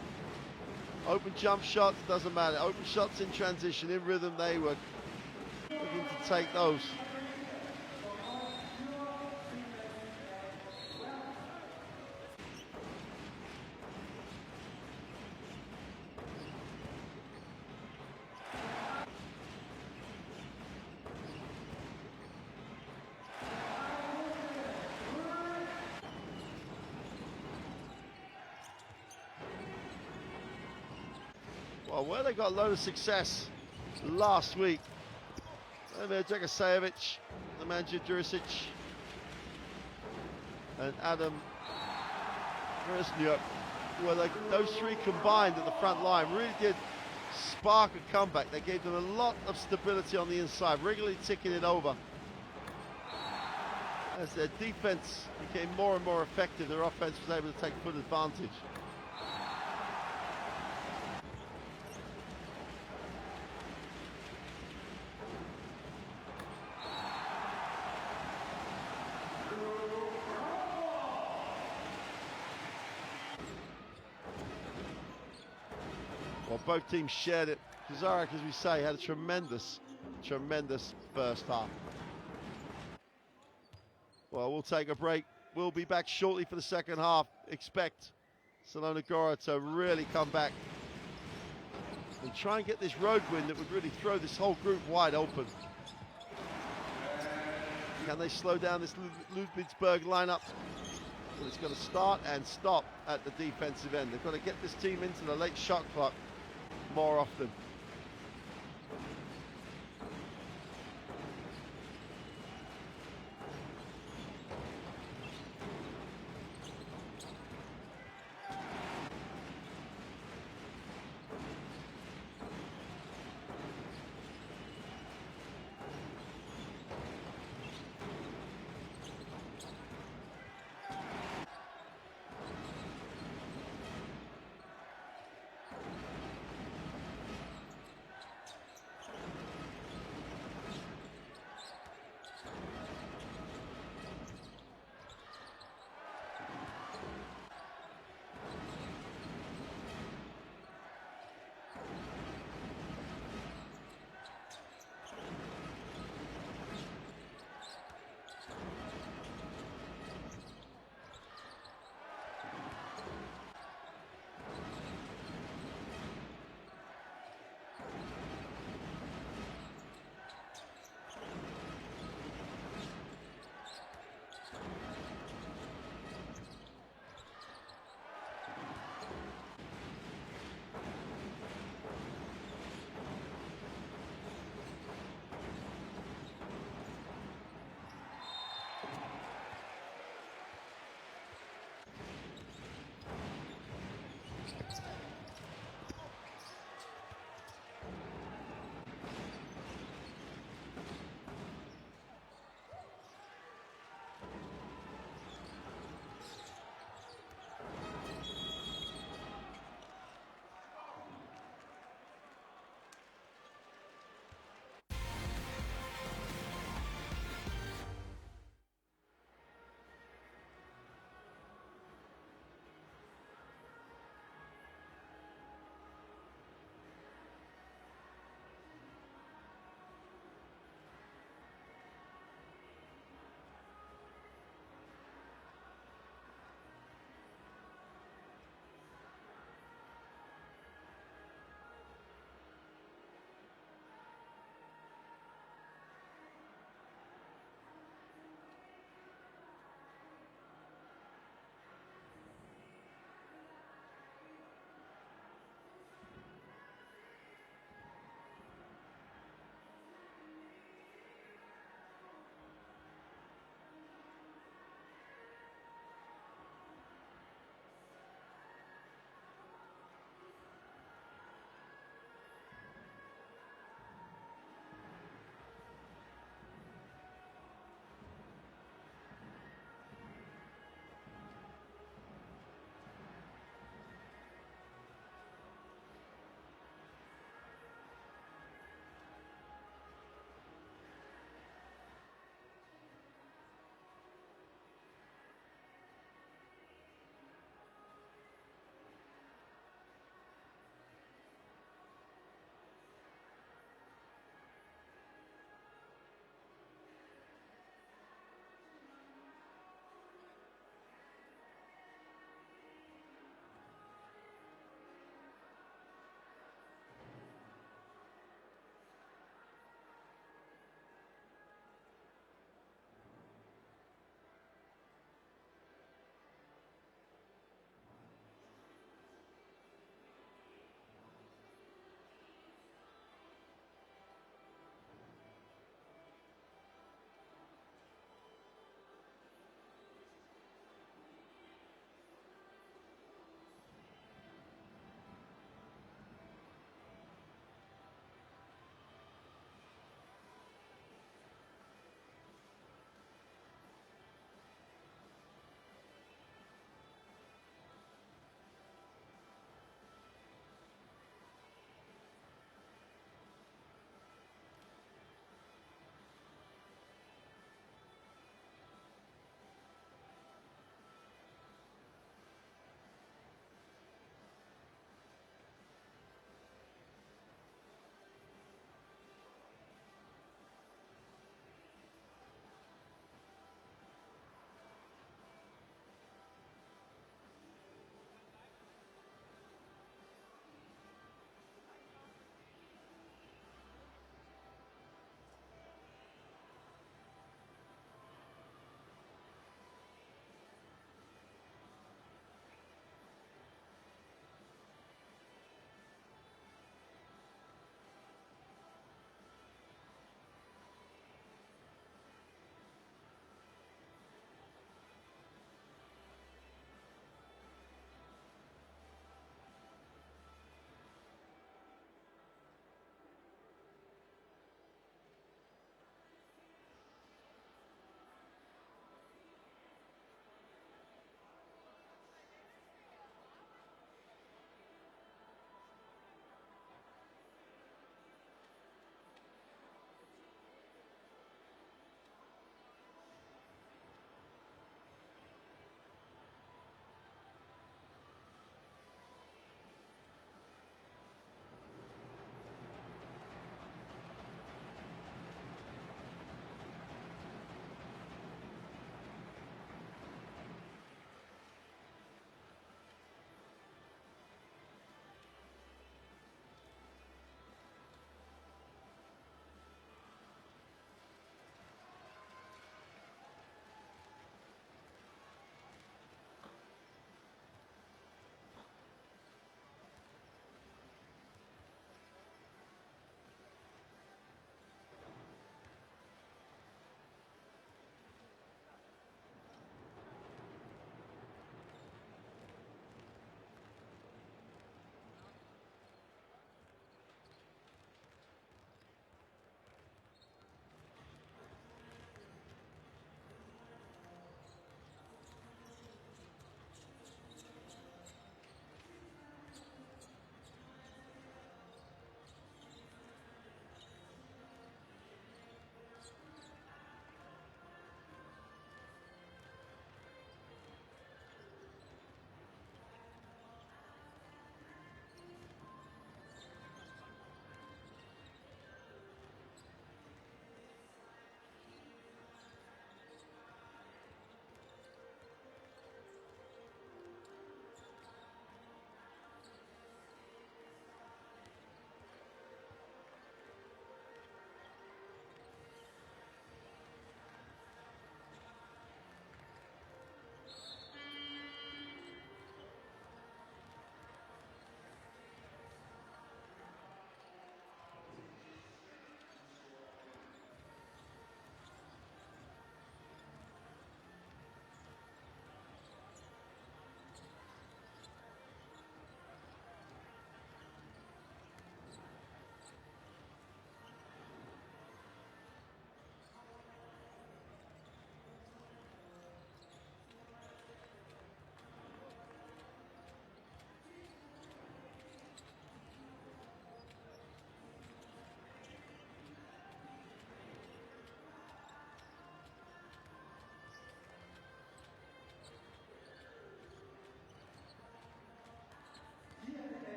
Open jump shots, doesn't matter. Open shots in transition, in rhythm, they were looking to take those. Well, where they got a load of success last week, Dragosevic, Nemanja Jurisic, and Adam Resniuk, where those three combined at the front line really did spark a comeback. They gave them a lot of stability on the inside, regularly ticking it over. As their defense became more and more effective, their offense was able to take full advantage. Well, both teams shared it. Kazarek, as we say, had a tremendous first half. Well, we'll take a break. We'll be back shortly for the second half. Expect Zielona Gora to really come back and try and get this road win that would really throw this whole group wide open. Can they slow down this Ludwigsburg lineup? Well, it's going to start and stop at the defensive end. They've got to get this team into the late shot clock more often.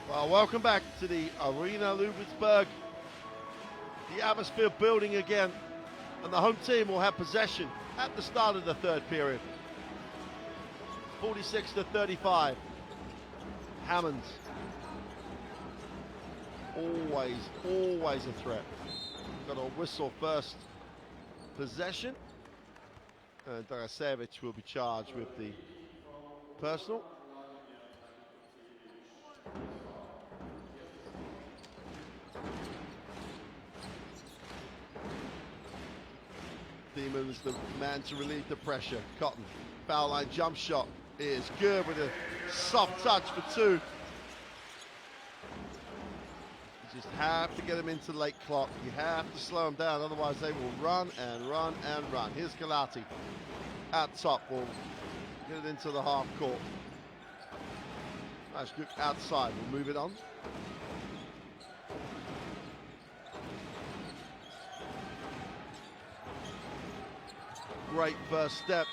Well, welcome back to the Arena Ludwigsburg. The atmosphere building again, and the home team will have possession at the start of the third period. 46-35. Hammonds. Always a threat. Got a whistle first possession. And Dragasevich will be charged with the personal. Demons the man to relieve the pressure. Cotton, foul line jump shot is good with a soft touch for two. You just have to get them into late clock. You have to slow them down, otherwise they will run and run and run. Here's Galati out top, will get it into the half court. Nice look outside, we'll move it on. Great first step,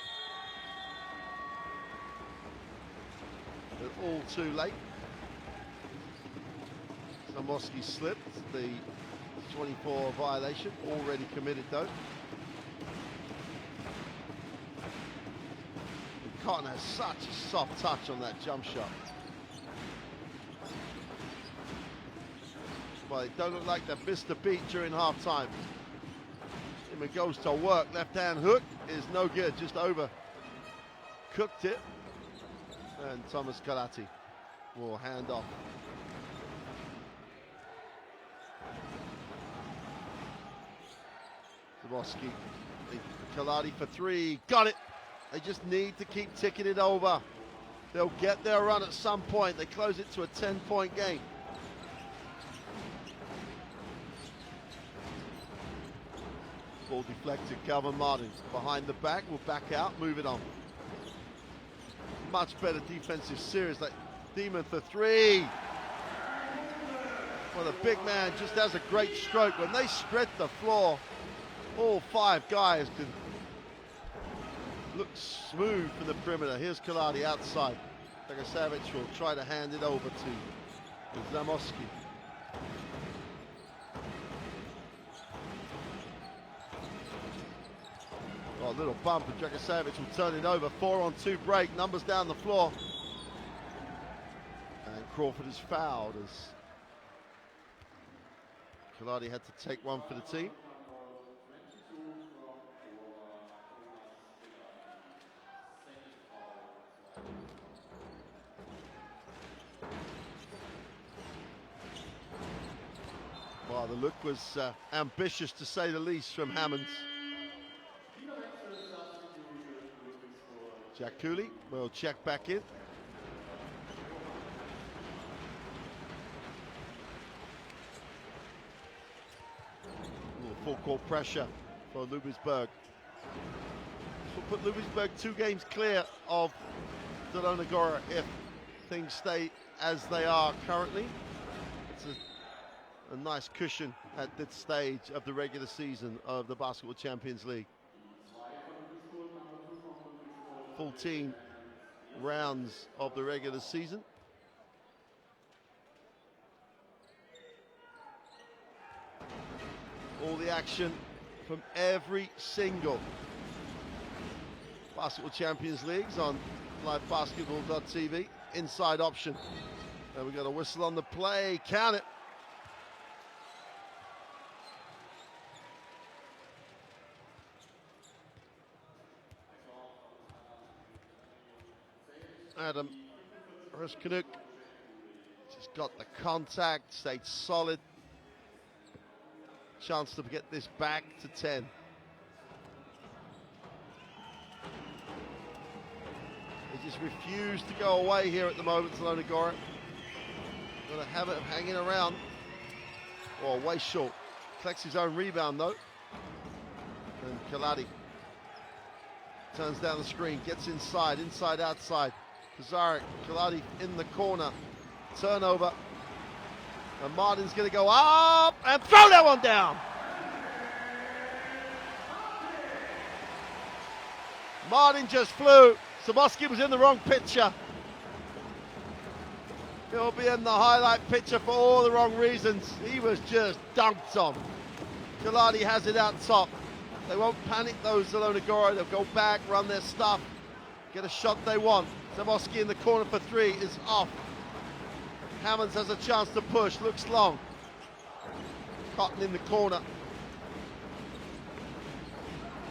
but all too late. Zamoski slipped, the 24 violation, already committed though. And Cotton has such a soft touch on that jump shot. Well, they don't look like they've missed a beat during half time. It goes to work, left hand hook is no good, just over cooked it, and Thomas Galati will hand off. Zamoski, Galati for three, got it. They just need to keep ticking it over. They'll get their run at some point. They close it to a 10-point game. Ball deflected, Calvin Martin behind the back, will back out, move it on. Much better defensive series, like Demon for three. Well, the big man just has a great stroke. When they spread the floor, all five guys can look smooth from the perimeter. Here's Kaladi outside. Dragasevich will try to hand it over to Zamoski. Oh, a little bump, and Dragasevich will turn it over. 4-on-2 break, numbers down the floor. And Crawford is fouled as Kaladi had to take one for the team. Well, the look was ambitious to say the least from Hammonds. Jack Cooley will check back in. Full court pressure for Ludwigsburg. This will put Ludwigsburg 2 games clear of Zielona Gora if things stay as they are currently. It's a nice cushion at this stage of the regular season of the Basketball Champions League. 14 rounds of the regular season. All the action from every single Basketball Champions Leagues on livebasketball.tv. Inside option. And we got a whistle on the play. Count it. Adam Ruskanuk just got the contact, stayed solid. Chance to get this back to 10. They just refuse to go away here at the moment, Zielona Gora. Gonna have it hanging around. Oh, way short. Collects his own rebound though. And Kaladi turns down the screen, gets inside, outside. Kazarek, Kaladi in the corner. Turnover. And Martin's going to go up and throw that one down. Martin just flew. Zamoski was in the wrong picture. He'll be in the highlight picture for all the wrong reasons. He was just dunked on. Galati has it out top. They won't panic though, Zielona Gora. They'll go back, run their stuff, get a shot they want. Zamoski in the corner for three is off. Hammonds has a chance to push, looks long. Cotton in the corner.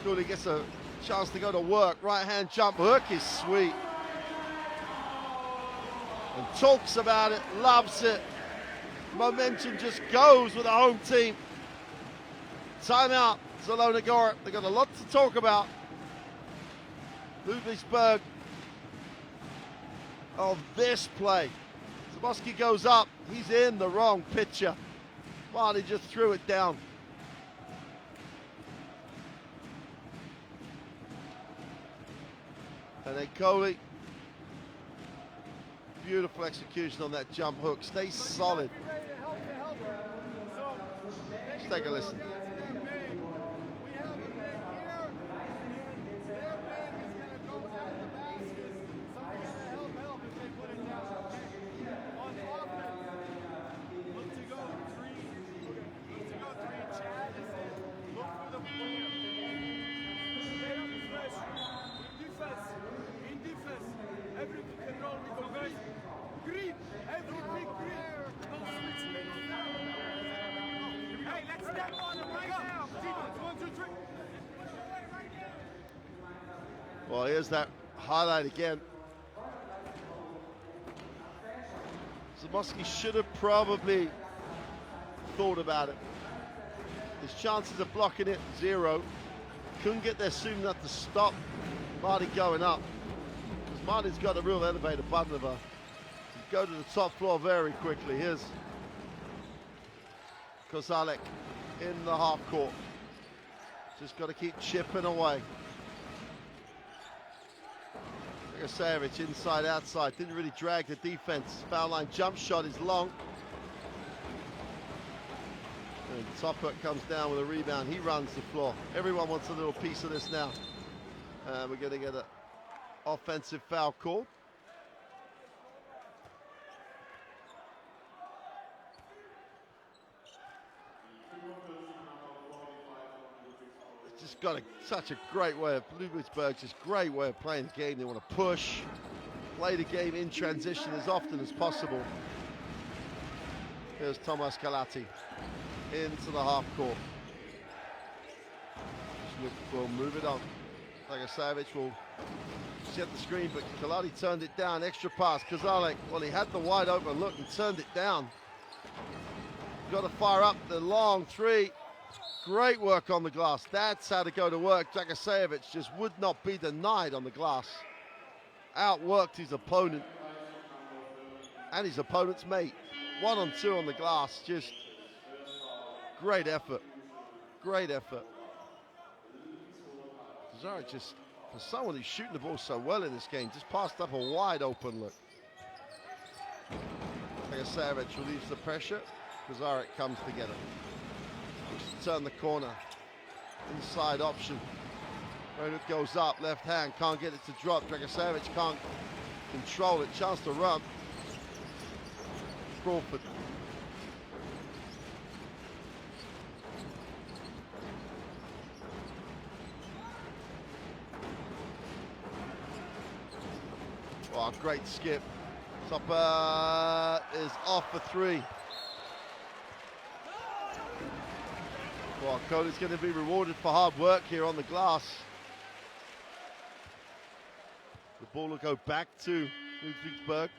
Cooley gets a chance to go to work. Right hand jump hook is sweet. And talks about it, loves it. Momentum just goes with the home team. Timeout, Zielona Gora. They've got a lot to talk about. Ludwigsburg of this play. Zamoski goes up. He's in the wrong picture. Marty just threw it down. And then Coley. Beautiful execution on that jump hook. Stays solid. Let's take a listen. Well, here's that highlight again. Zamoski should have probably thought about it. His chances of blocking it, 0. Couldn't get there soon enough to stop Marty going up. Because Marty's got a real elevator button of her. Go to the top floor very quickly. Here's Kozalek in the half court. Just got to keep chipping away. Savage inside, outside, didn't really drag the defense. Foul line jump shot is long. And Topper comes down with a rebound. He runs the floor. Everyone wants a little piece of this now. We're going to get an offensive foul call. Just got such a great way of Ludwigsburg, just great way of playing the game. They want to push, play the game in transition as often as possible. Here's Tomas Galati into the half court. We'll move it on. Dragosavich will set the screen, but Galati turned it down. Extra pass, Kozalek. Well, he had the wide open look and turned it down. Got to fire up the long three. Great work on the glass. That's how to go to work. Dragosavich just would not be denied on the glass. Outworked his opponent and his opponent's mate. 1-on-2 on the glass. Just great effort. Great effort. Kozarek just, for someone who's shooting the ball so well in this game, just passed up a wide open look. Dragosavich relieves the pressure. Kozarek comes together. Turn the corner, inside option. When it goes up, left hand, can't get it to drop. Dragosavich can't control it. Chance to run. Crawford. Oh, great skip. Topper is off for 3. Well, Cody's going to be rewarded for hard work here on the glass. The ball will go back to Ludwigsburg.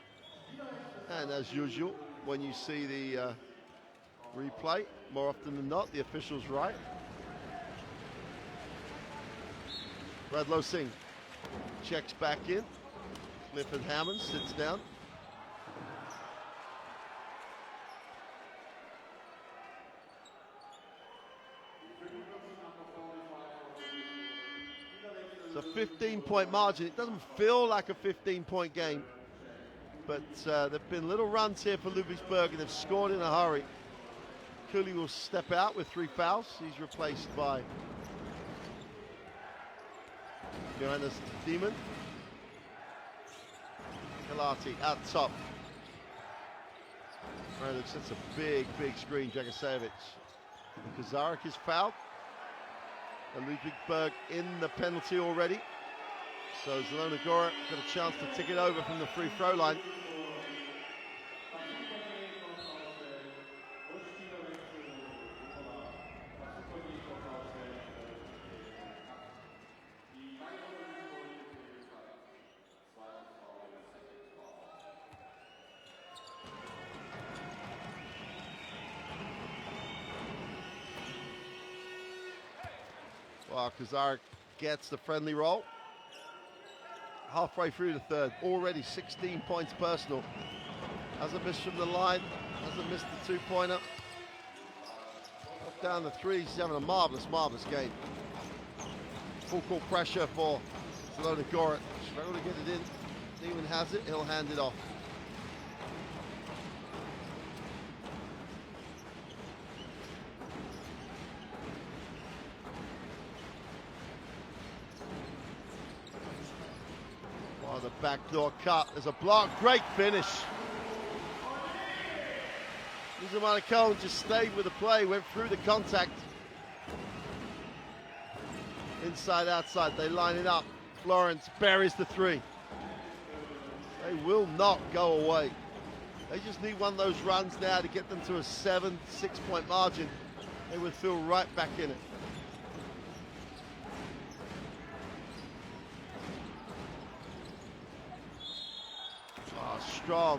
And as usual, when you see the replay, more often than not, the official's right. Radlow Singh checks back in. Clifford Hammond sits down. It's a 15-point margin. It doesn't feel like a 15-point game, but there've been little runs here for Ludwigsburg, and they've scored in a hurry. Cooley will step out with 3 fouls. He's replaced by Johannes Demon. Galati out top. Right, looks that's a big screen, Dragicevic. Kazarek is fouled. And Ludwigsburg in the penalty already. So Zielona Gora got a chance to tick it over from the free throw line. Well, Kazarek gets the friendly roll. Halfway through the third, already 16 points personal. Hasn't missed from the line, hasn't missed the two-pointer. Off down the threes, he's having a marvelous game. Full court pressure for Zielona Gora. Struggle to get it in. Neiman has it, he'll hand it off. The backdoor cut, there's a block, great finish. Zielona just stayed with the play, went through the contact. Inside, outside, they line it up. Florence buries the three. They will not go away. They just need one of those runs now to get them to a 7-6 point margin. They would feel right back in it.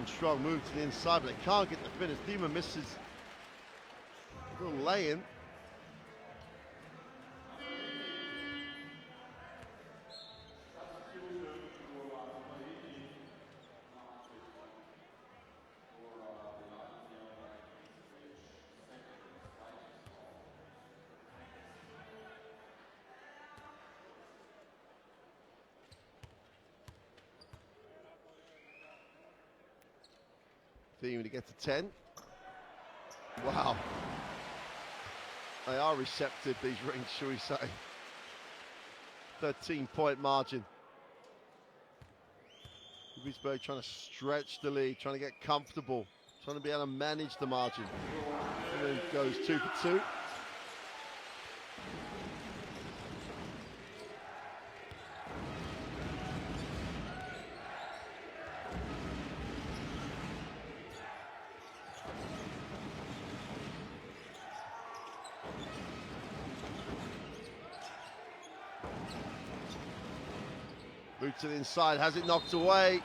Strong move to the inside, but they can't get the finish. Dima misses a little lay-in. Theme to get to 10. Wow. They are receptive, these rings, shall we say. 13-point margin. Ludwigsburg trying to stretch the lead, trying to get comfortable, trying to be able to manage the margin. And then goes 2 for 2. Boot to the inside, has it knocked away.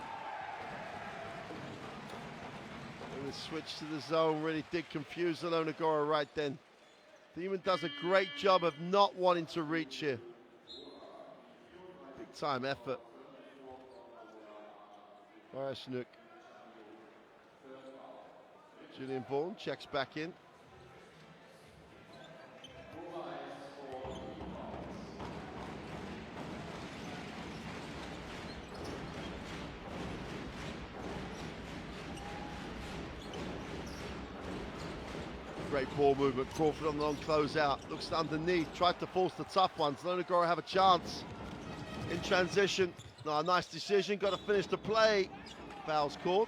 And the switch to the zone really did confuse Zielona Gora right then. Demon does a great job of not wanting to reach here. Big time effort. Barasnuk. Julian Vaughan checks back in. Great ball movement. Crawford on the long closeout. Looks underneath. Tried to force the tough ones. Zielona Gora have a chance in transition. No, a nice decision. Got to finish the play. Foul's called.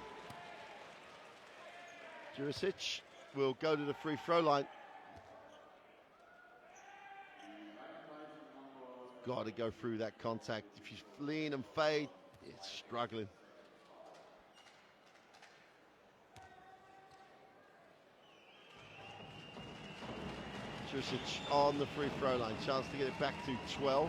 Jurisic will go to the free throw line. Got to go through that contact. If you lean and fade, it's struggling. Jurisic on the free throw line. Chance to get it back to 12.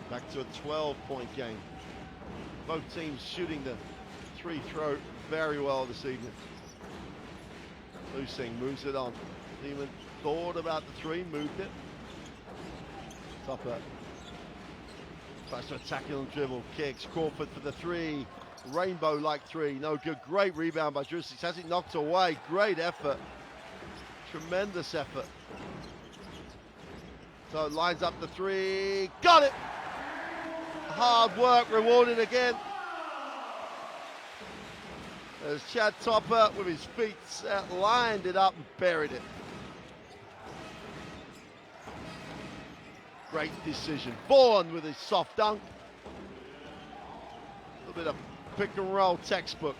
Back to a 12-point game. Both teams shooting the free throw very well this evening. Lusing moves it on. Demon thought about the three, moved it. Topper tries to attack it on dribble, kicks. Crawford for the three. Rainbow-like three, no good. Great rebound by Jurisic. Has it knocked away. Great effort. Tremendous effort. So lines up the three, got it! Hard work rewarded again. As Chad Topper with his feet set, lined it up and buried it. Great decision. Vaughan with his soft dunk. A little bit of pick and roll textbook.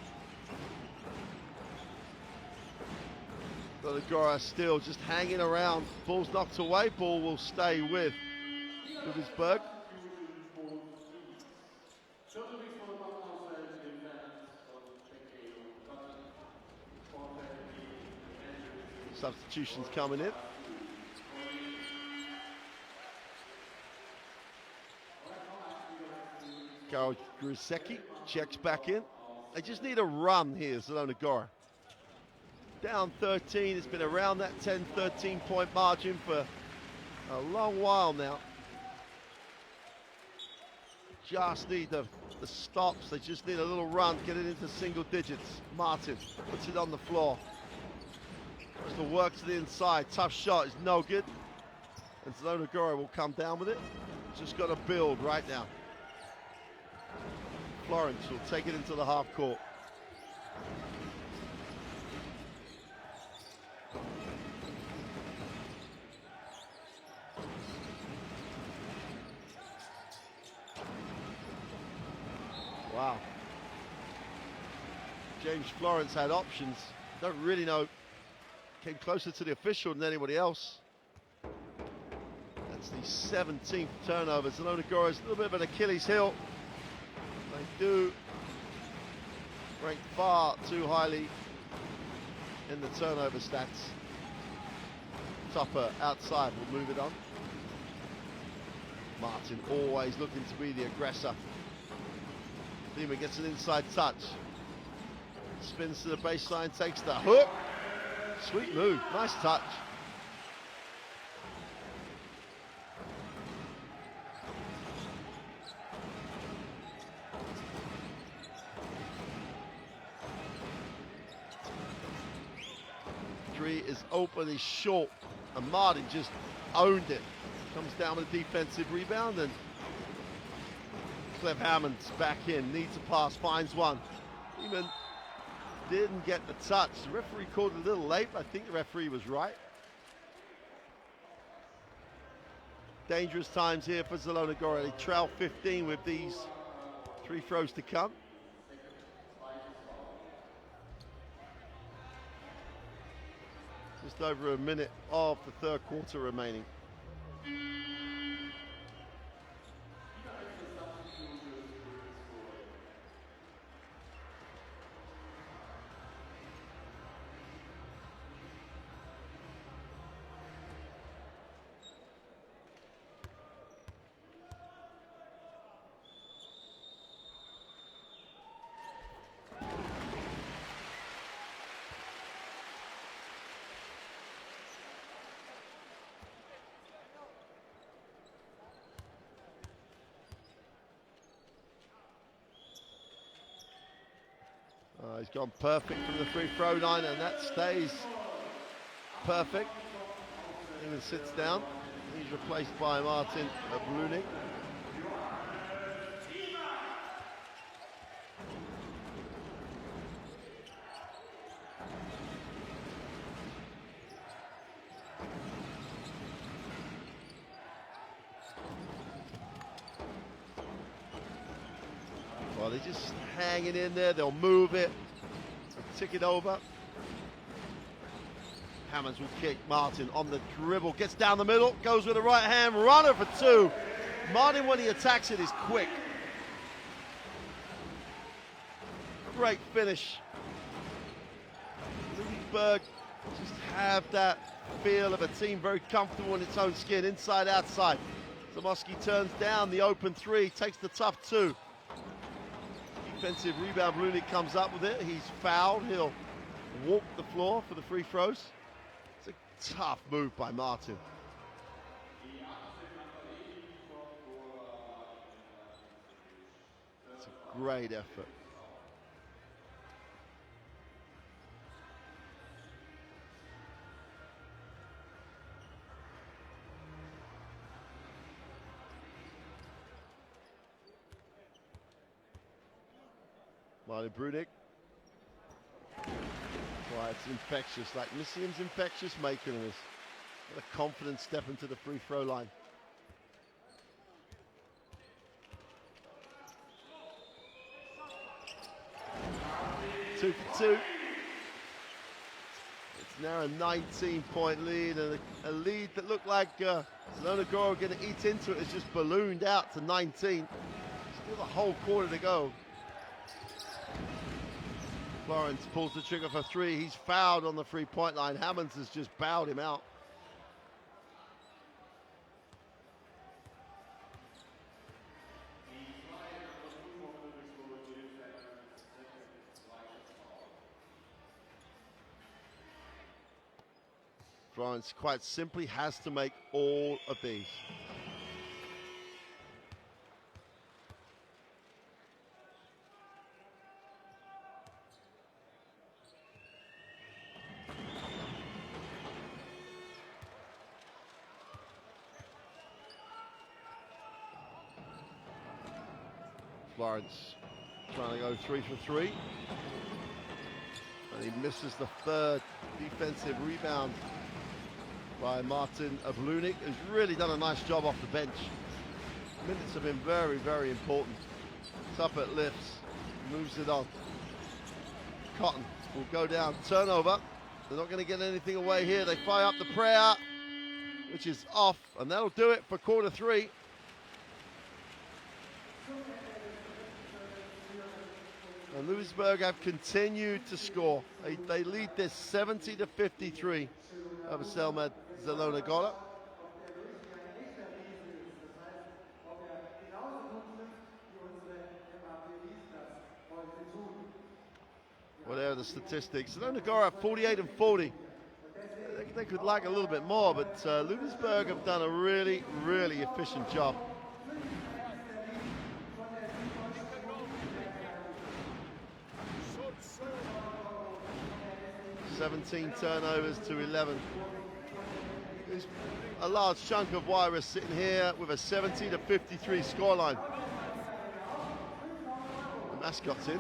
Gora still just hanging around. Ball's knocked away. Ball will stay with Ludwigsburg. Substitutions coming in. Karol Grusecki checks back in. They just need a run here, Zielona Gora. Down 13, it's been around that 10-13 point margin for a long while now. Just need the stops, they just need a little run, get it into single digits. Martin puts it on the floor. Tries to work to the inside, tough shot is no good. And Zielona Gora will come down with it. Just got to build right now. Florence will take it into the half court. Wow. James Florence had options. Don't really know. Came closer to the official than anybody else. That's the 17th turnover. Zielona Gora is a little bit of an Achilles heel. They do rank far too highly in the turnover stats. Topper outside will move it on. Martin always looking to be the aggressor. Lima gets an inside touch. Spins to the baseline, takes the hook. Sweet move, nice touch. Three is open, is short, and Martin just owned it. Comes down with a defensive rebound, and Clef Hammond's back in, needs a pass, finds one. Lehman didn't get the touch. The referee called it a little late, but I think the referee was right. Dangerous times here for Zielona Gora. They trail 15 with these three throws to come. Just over a minute of the third quarter remaining. He's gone perfect from the free throw line, and that stays perfect. Even sits down. He's replaced by Martin Blunig. Well, they're just hanging in there. They'll move it, tick it over. Hammonds will kick. Martin on the dribble, gets down the middle, goes with the right hand, runner for two. Martin, when he attacks it, is quick. Great finish. Ludwigsburg just have that feel of a team very comfortable in its own skin, inside, outside. Zamoski turns down the open three, takes the tough two. Defensive rebound, Blunig comes up with it. He's fouled. He'll walk the floor for the free throws. It's a tough move by Martin. It's a great effort. Marley Brudig. Why, it's infectious, like Missium's infectious, making this. What a confident step into the free throw line. Two for two. It's now a 19-point lead, and a lead that looked like Zielona Gora were going to eat into it has just ballooned out to 19. Still a whole quarter to go. Florence pulls the trigger for three. He's fouled on the three-point line. Hammonds has just bowed him out. Florence quite simply has to make all of these. Florence trying to go 3 for 3. And he misses the third defensive rebound by Martin Ablunik, who's really done a nice job off the bench. Minutes have been very, very important. Tuppett lifts, moves it on. Cotton will go down, turnover. They're not going to get anything away here. They fire up the prayer, which is off, and that'll do it for quarter three. And Ludwigsburg have continued to score. They lead this 70-53 over Stelmet Zielona Gora. Well, there are the statistics. Zielona Gora 48 and 40. They could like a little bit more, but Ludwigsburg have done a really, really efficient job. 17 turnovers to 11. There's a large chunk of why we're sitting here with a 70-53 scoreline. The mascot's in.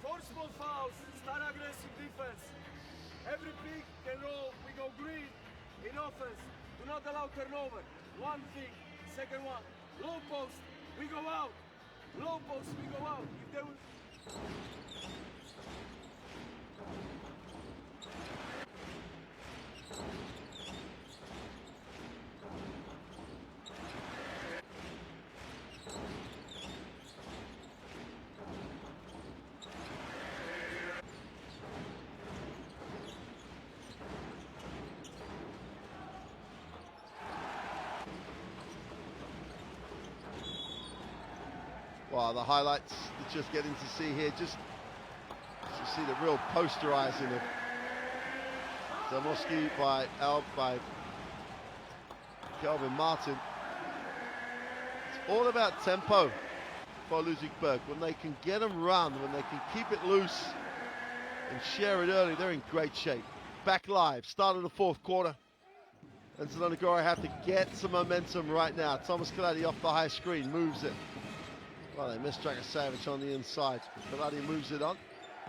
Forceful fouls, start aggressive defense. Every pick and roll, we go green. In offense, do not allow turnover. One thing, second one, low post, we go out. Low post, we go out. If they will... Wow, the highlights you're just getting to see here, just to see the real posterizing of Zamoski by Kelvin Martin. It's all about tempo for Ludwigsburg. When they can get them run, when they can keep it loose and share it early, they're in great shape. Back live, start of the fourth quarter. And Zielona Gora have to get some momentum right now. Thomas Kaladi off the high screen, moves it. Well, they missed Dragicevic on the inside. Kaladi moves it on.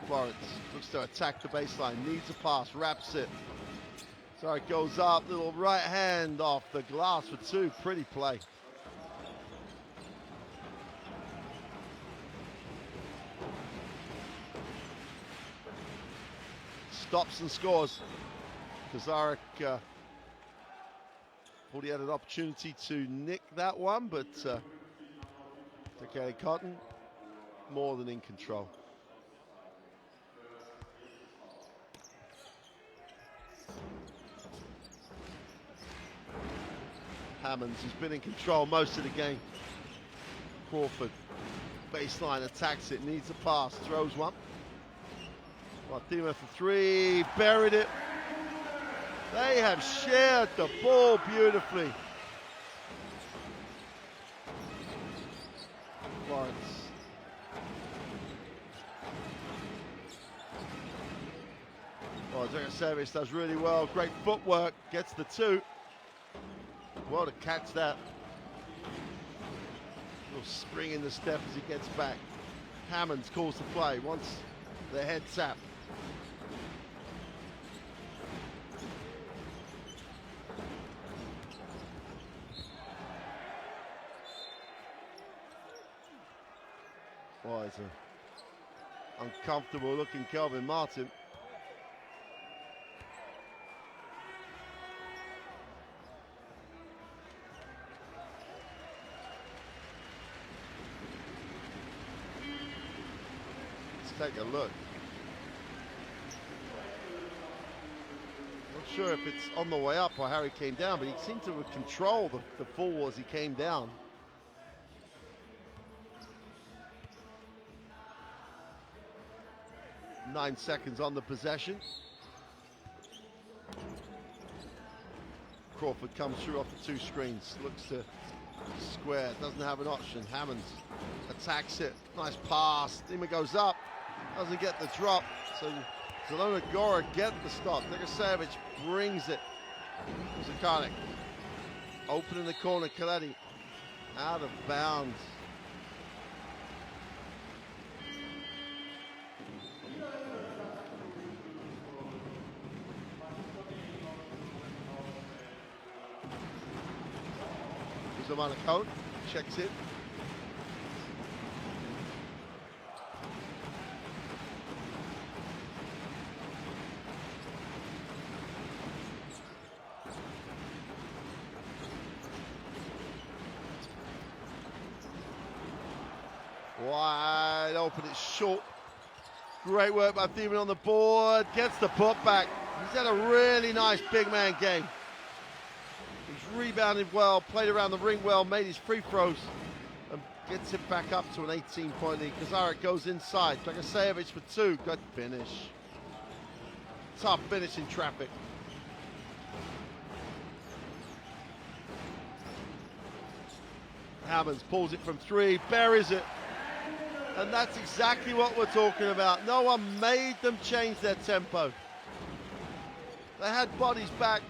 Florence looks to attack the baseline, needs a pass, wraps it. So it goes up, little right hand off the glass for two. Pretty play. Stops and scores. Kazarek thought he had an opportunity to nick that one, but Takei Cotton more than in control. Hammonds, who's been in control most of the game. Crawford, baseline, attacks it, needs a pass, throws one. Martima for three, buried it. They have shared the ball beautifully. Florence. Well, Dragosevic does really well. Great footwork, gets the two. Well to catch that. Little spring in the step as he gets back. Hammonds calls the play, wants the head tap. Well, it's an uncomfortable looking Kelvin Martin. Let's take a look. Not sure if it's on the way up or how he came down, but he seemed to control the fall as he came down. Nine seconds on the possession. Crawford comes through off the two screens, looks to square, doesn't have an option. Hammonds attacks it, nice pass. Dima goes up, doesn't get the drop. So Zielona Gora get the stop. Dragosevic brings it. Zakanic open in the corner. Kaleti out of bounds. Zamanakone checks it. Wide open, it's short. Great work by Thiemann on the board. Gets the putback. He's had a really nice big man game. He's rebounded well, played around the ring well, made his free throws, and gets it back up to an 18-point lead. Kazaric goes inside. Dragosevic for two. Good finish. Tough finish in traffic. Hammonds pulls it from three, buries it. And that's exactly what we're talking about. No one made them change their tempo. They had bodies back.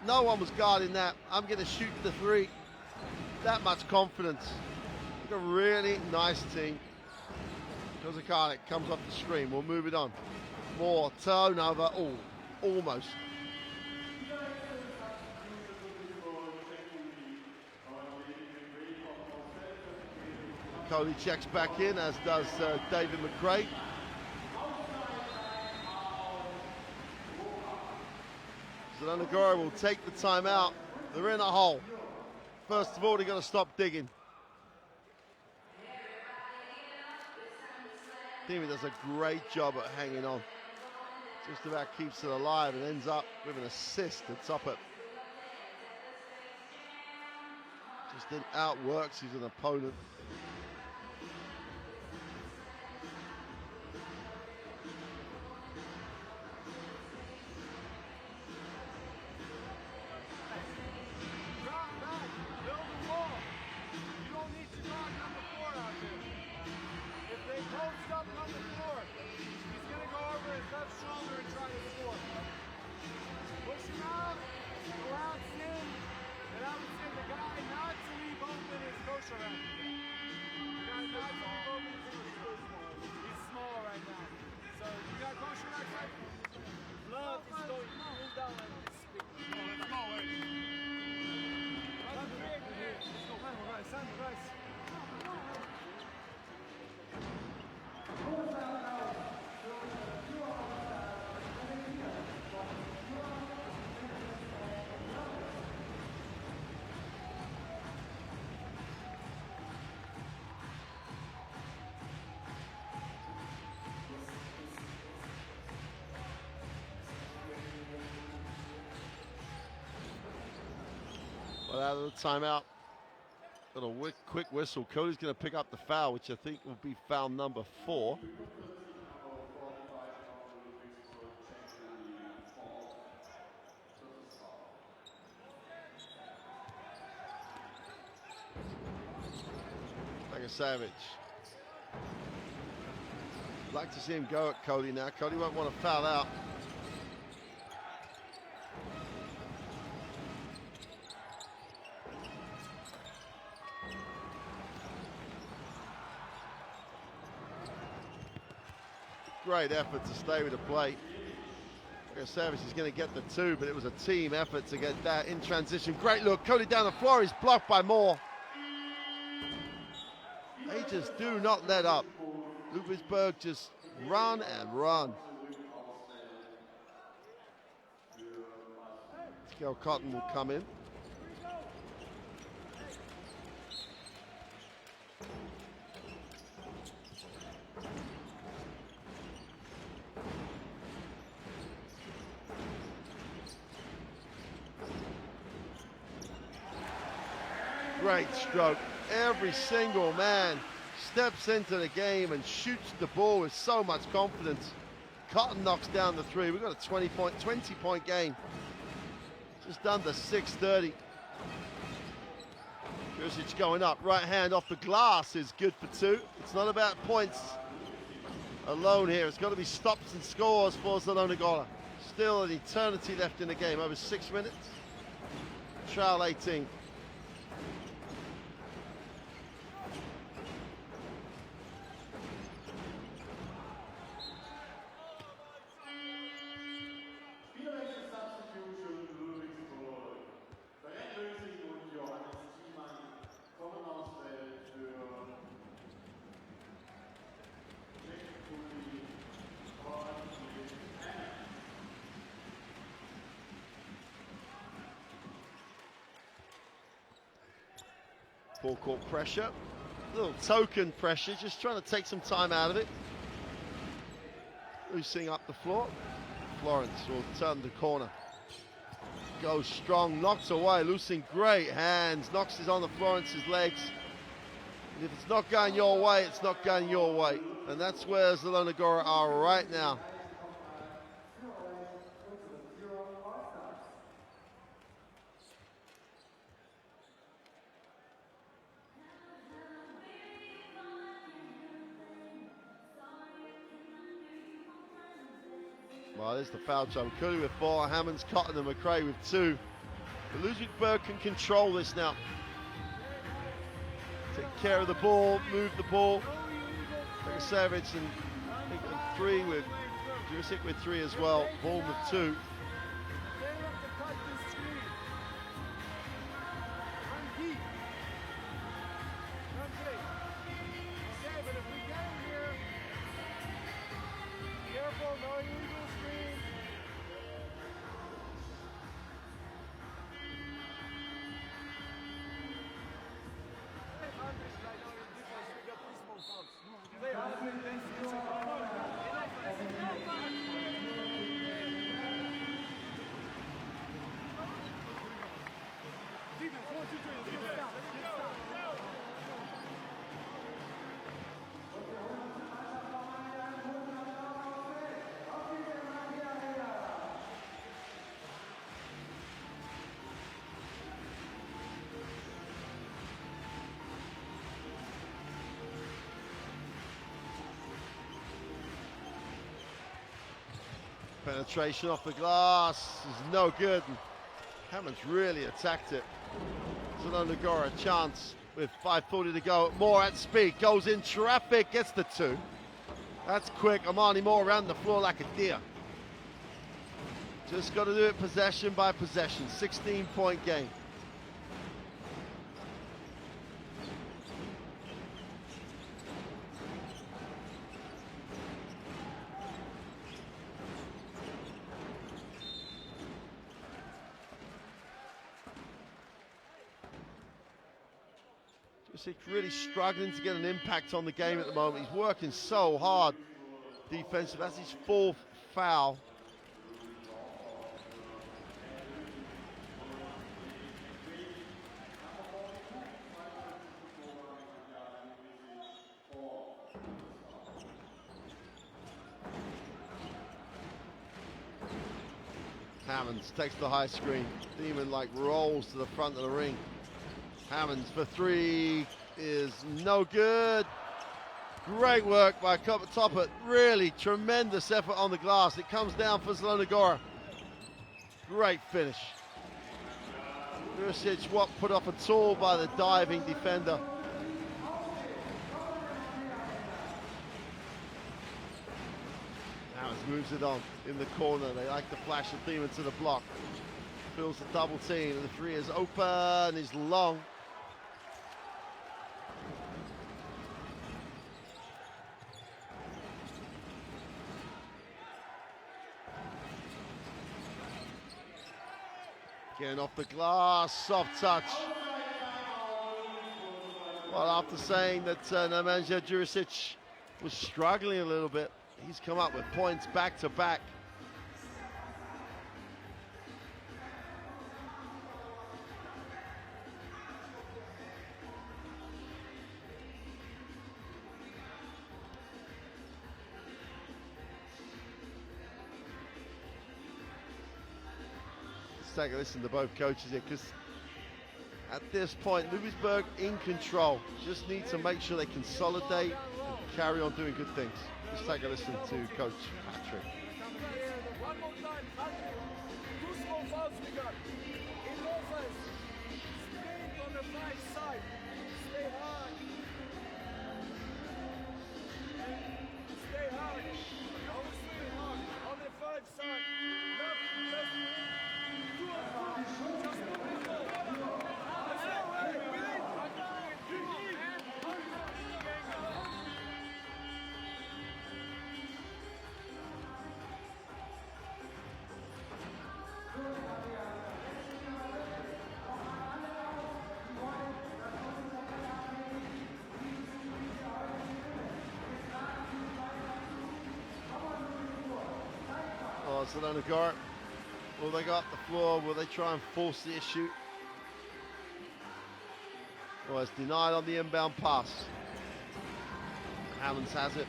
No one was guarding that. I'm going to shoot the three. That much confidence. Look, a really nice team. Kozakanik comes off the screen. We'll move it on. More turnover. Oh, almost. Coley checks back in, as does David McRae. Zielona Gora will take the timeout. They're in a hole. First of all, they've got to stop digging. Thiemann does a great job at hanging on. Just about keeps it alive and ends up with an assist to top it. Just then outworks his opponent. Well, out of the timeout. Got a quick whistle. Cody's going to pick up the foul, which I think will be foul number 4. Savage. Like to see him go at Cody now. Cody won't want to foul out. Great effort to stay with the plate. Savage is going to get the two, but it was a team effort to get that in transition. Great look. Cody down the floor. He's blocked by Moore. They just do not let up. Ludwigsburg just run and run. Kel Cotton will come in. Great stroke. Every single man steps into the game and shoots the ball with so much confidence. Cotton knocks down the three. We've got a 20-point game. Just under 6:30. Jurisic going up. Right hand off the glass is good for two. It's not about points alone here. It's got to be stops and scores for Zielona Gora. Still an eternity left in the game. Over 6 minutes. Trail 18. Full court pressure, a little token pressure, just trying to take some time out of it. Loosing up the floor. Florence will turn the corner. Goes strong, knocks away, loosing great hands, knocks it on the Florence's legs. And if it's not going your way, it's not going your way. And that's where Zielona Gora are right now. Well, there's the foul trouble. Cooley with 4, Hammonds, Cotton and McRae with 2. But Ludwigsburg can control this now. Take care of the ball, move the ball. Savage and I think 3 with Jurisic with 3 as well. Ball with 2. Penetration off the glass is no good. Hammond's really attacked it. Zielona Gora a chance with 5:40 to go. Moore at speed, goes in traffic, gets the 2. That's quick. Amani Moore around the floor like a deer. Just got to do it possession by possession. 16-point game. He's really struggling to get an impact on the game at the moment. He's working so hard defensive. That's his 4th foul. Hammonds takes the high screen. Demon rolls to the front of the ring. Hammonds for 3, is no good. Great work by Topper. Really tremendous effort on the glass. It comes down for Zielona Gora. Great finish. Jurisic wasn't put off at all by the diving defender. Now he moves it on in the corner. They like to flash the theme into the block. Fills the double team, and the three is open, is long. Getting off the glass, soft touch. Well, after saying that Nemanja Jurisic was struggling a little bit, he's come up with points back to back. Take a listen to both coaches here, because at this point, Ludwigsburg in control. Just need to make sure they consolidate and carry on doing good things. Just take a listen to Coach Patrick. One more time, Patrick. 2 small fouls we got. In offense, stay on the 5 side. Stay hard. Stay hard. Always stay hard. On the 5 side. Left. Zielona Gora, will they go up the floor? Will they try and force the issue? Well, it's denied on the inbound pass. Hammonds has it.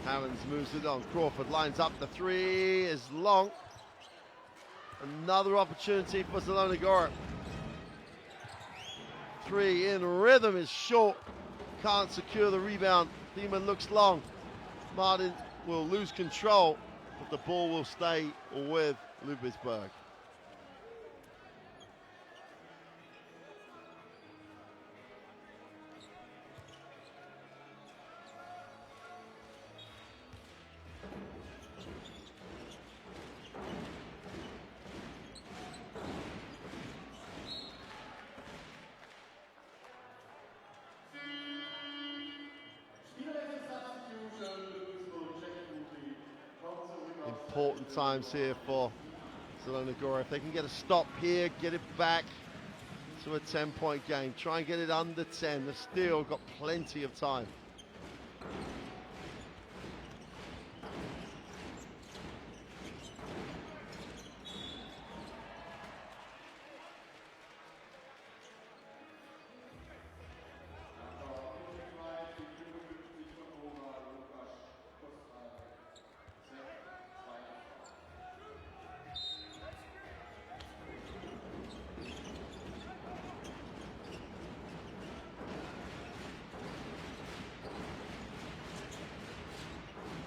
Hammonds moves it on. Crawford lines up. The three is long. Another opportunity for Zielona Gora. Three in rhythm is short. Can't secure the rebound. Thiemann looks long. Martin will lose control, but the ball will stay with Ludwigsburg. Important times here for Zielona Gora. If they can get a stop here, get it back to a 10-point game. Try and get it under 10. They've still got plenty of time.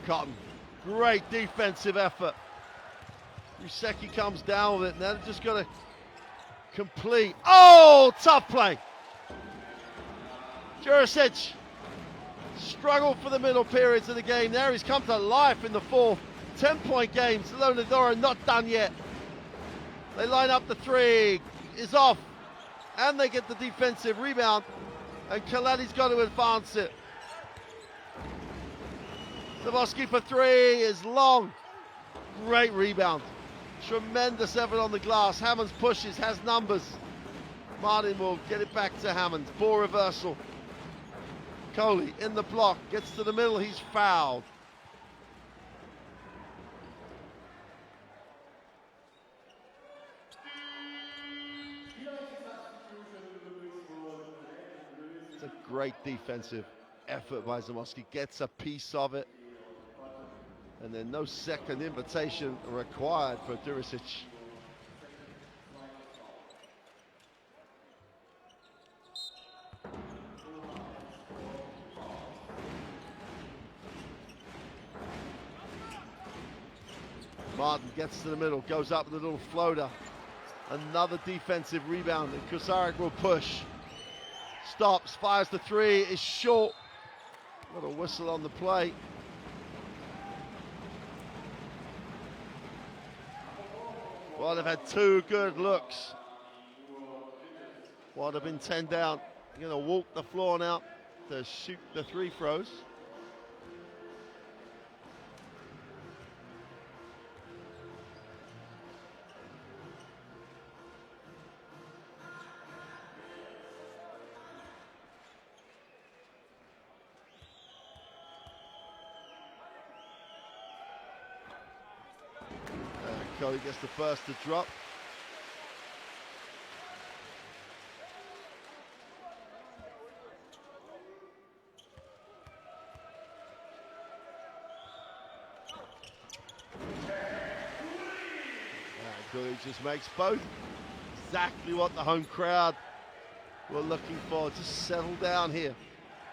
Cotton, great defensive effort. Rusecki comes down with it. Now they've just got to complete. Oh, tough play. Jurisic struggled for the middle periods of the game. There he's come to life in the fourth. 10-point game. Zielona Gora not done yet. They line up the three. Is off. And they get the defensive rebound. And Kaladi's got to advance it. Zawoski for three is long. Great rebound. Tremendous effort on the glass. Hammonds pushes, has numbers. Martin will get it back to Hammonds. Ball reversal. Coley in the block. Gets to the middle. He's fouled. It's a great defensive effort by Zawoski. Gets a piece of it. And then no second invitation required for Duricic. Martin gets to the middle, goes up with a little floater. Another defensive rebound, and Kozarek will push. Stops, fires the three, is short. Little whistle on the play. Well, they've had two good looks. Well, they've been 10 down. You're going to walk the floor now to shoot the three throws. Cody gets the first to drop. Cody just makes both. Exactly what the home crowd were looking for. Just settle down here.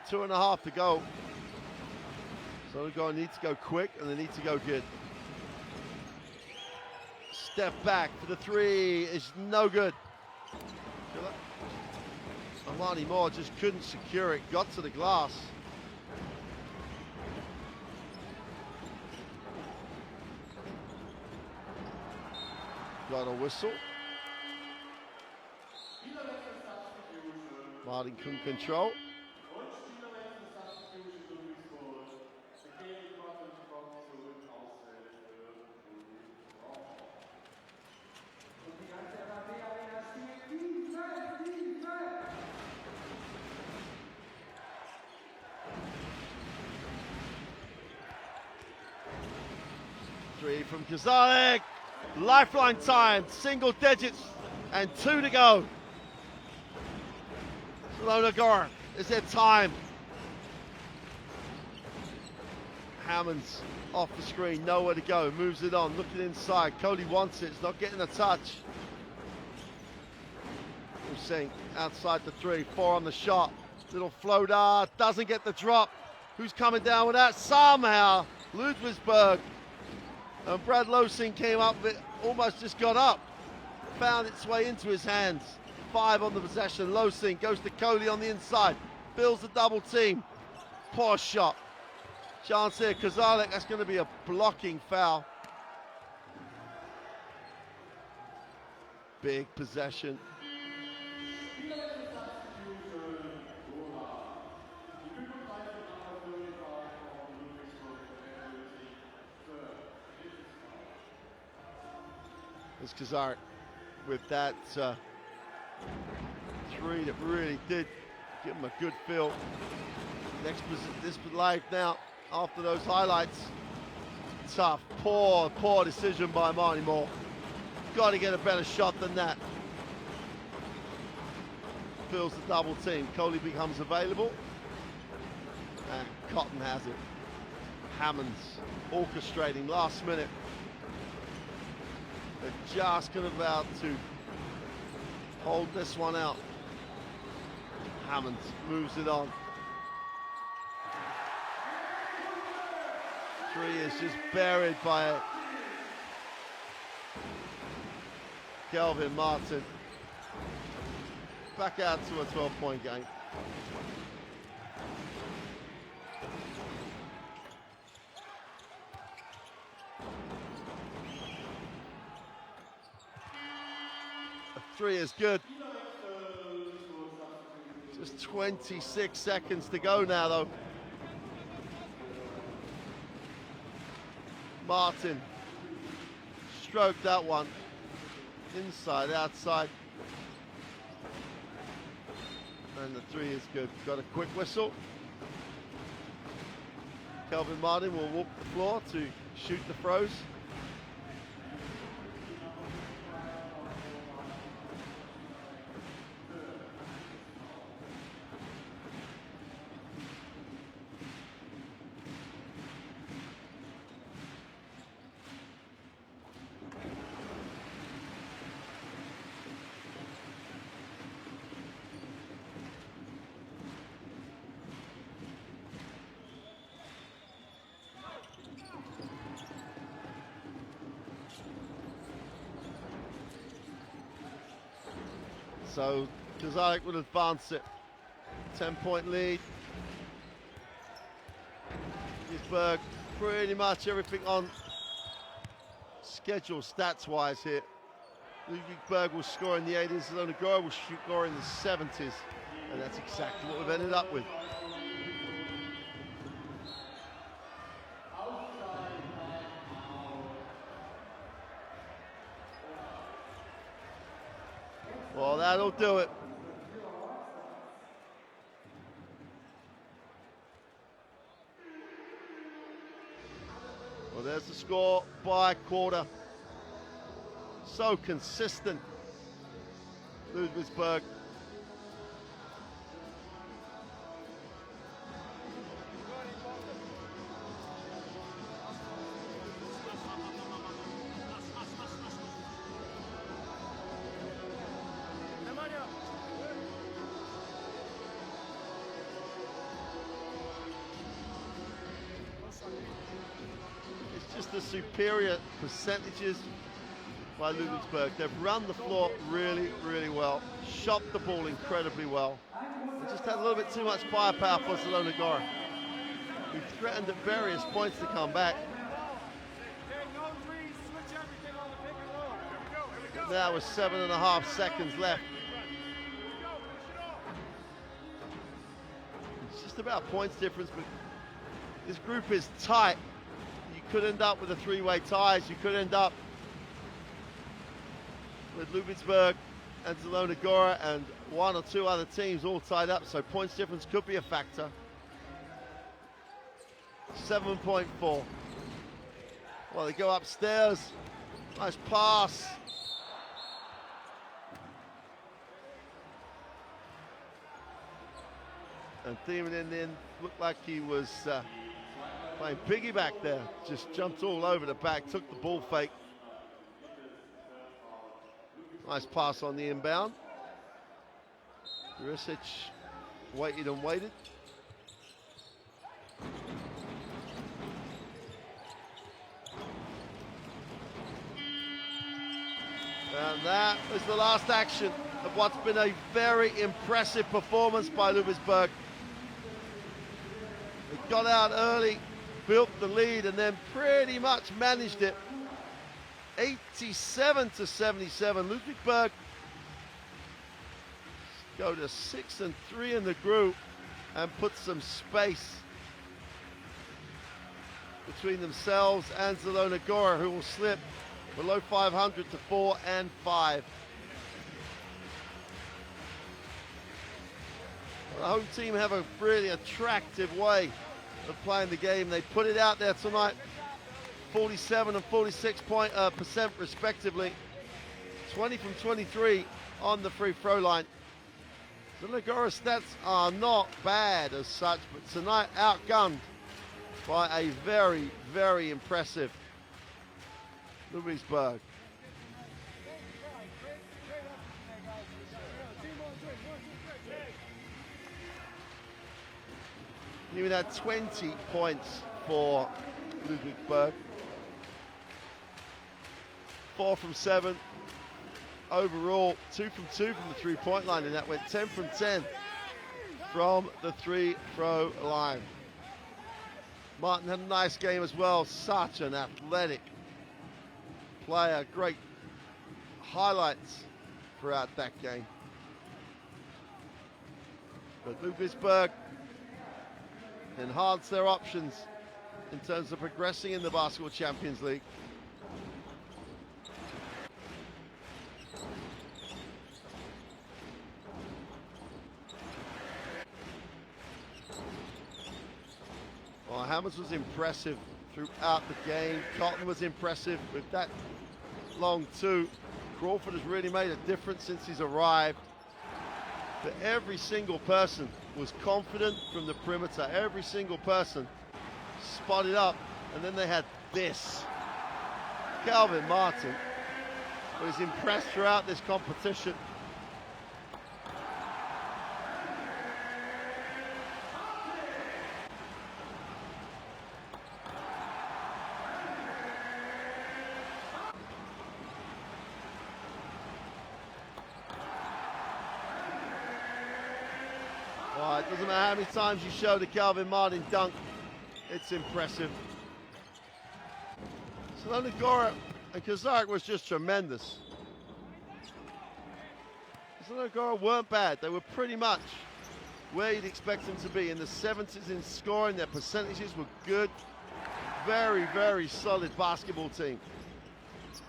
2.5 to go. So they're going to need to go quick, and they need to go good. Step back for the three is no good. Amani Moore just couldn't secure it, got to the glass. Got a whistle. Martin couldn't control. Three from Kozarek. Lifeline time, single digits, and 2 to go. Zielona Gora, is there time? Hammonds off the screen, nowhere to go, moves it on, looking inside. Cody wants it, it's not getting a touch. Hussein outside the three, 4 on the shot. Little floater, doesn't get the drop. Who's coming down with that? Somehow, Ludwigsburg. And Brad Losing came up with it, almost just got up. Found its way into his hands. 5 on the possession. Losing goes to Cody on the inside. Builds the double team. Poor shot. Chance here, Kozarek, that's going to be a blocking foul. Big possession. It's Kozarek with that three that really did give him a good feel. This live now after those highlights. Tough, poor decision by Marty Moore. Got to get a better shot than that. Fills the double team. Coley becomes available. And Cotton has it. Hammonds orchestrating last minute. They're just about to hold this one out. Hammonds moves it on. Three is just buried by Kelvin Martin. Back out to a 12-point game. A three is good. Just 26 seconds to go now, though. Martin stroked that one. Inside, outside. And the three is good. Got a quick whistle. Kelvin Martin will walk the floor to shoot the throws. So Kazarek will advance it. 10-point lead. Ludwigsburg, pretty much everything on schedule stats-wise here. Ludwigsburg will score in the 80s, Zielona Gora will score in the 70s, and that's exactly what we've ended up with. Well, that'll do it. Well, there's the score by quarter. So consistent, Ludwigsburg. It's just the superior percentages by Ludwigsburg. They've run the floor really, really well, shot the ball incredibly well, and just had a little bit too much firepower for Zielona Gora, who threatened at various points to come back. There was 7.5 seconds left. It's just about points difference, but this group is tight. You could end up with a three-way ties. You could end up with Ludwigsburg and Zielona Gora and one or two other teams all tied up, so points difference could be a factor. 7.4. Well, they go upstairs. Nice pass. And Thiemann then looked like he was playing piggyback there. Just jumped all over the back, took the ball fake. Nice pass on the inbound. Jurisic waited and waited. And that was the last action of what's been a very impressive performance by Ludwigsburg. They got out early, built the lead, and then pretty much managed it. 87-77. Ludwigsburg go to 6-3 in the group and put some space between themselves and Zielona Gora, who will slip below 500 to 4-5. The home team have a really attractive way of playing the game. They put it out there tonight. 47 and 46% respectively. 20 from 23 on the free throw line. Zielona Gora's stats are not bad as such, but tonight outgunned by a very, very impressive Ludwigsburg. He even had 20 points for Ludwigsburg. 4 from 7 overall, 2 from 2 from the three-point line, and that went 10 from 10 from the free throw line. Martin had a nice game as well. Such an athletic player. Great highlights throughout that game. But Ludwigsburg enhance their options in terms of progressing in the Basketball Champions League. Well, Hammers was impressive throughout the game. Cotton was impressive with that long two. Crawford has really made a difference since he's arrived. But every single person was confident from the perimeter. Every single person spotted up, and then they had this. Calvin Martin was impressed throughout this competition. Oh, it doesn't matter how many times you show the Calvin Martin dunk, it's impressive. Zielona Gora and Kazarek was just tremendous. Zielona Gora weren't bad. They were pretty much where you'd expect them to be, in the 70s in scoring. Their percentages were good. Very, very solid basketball team.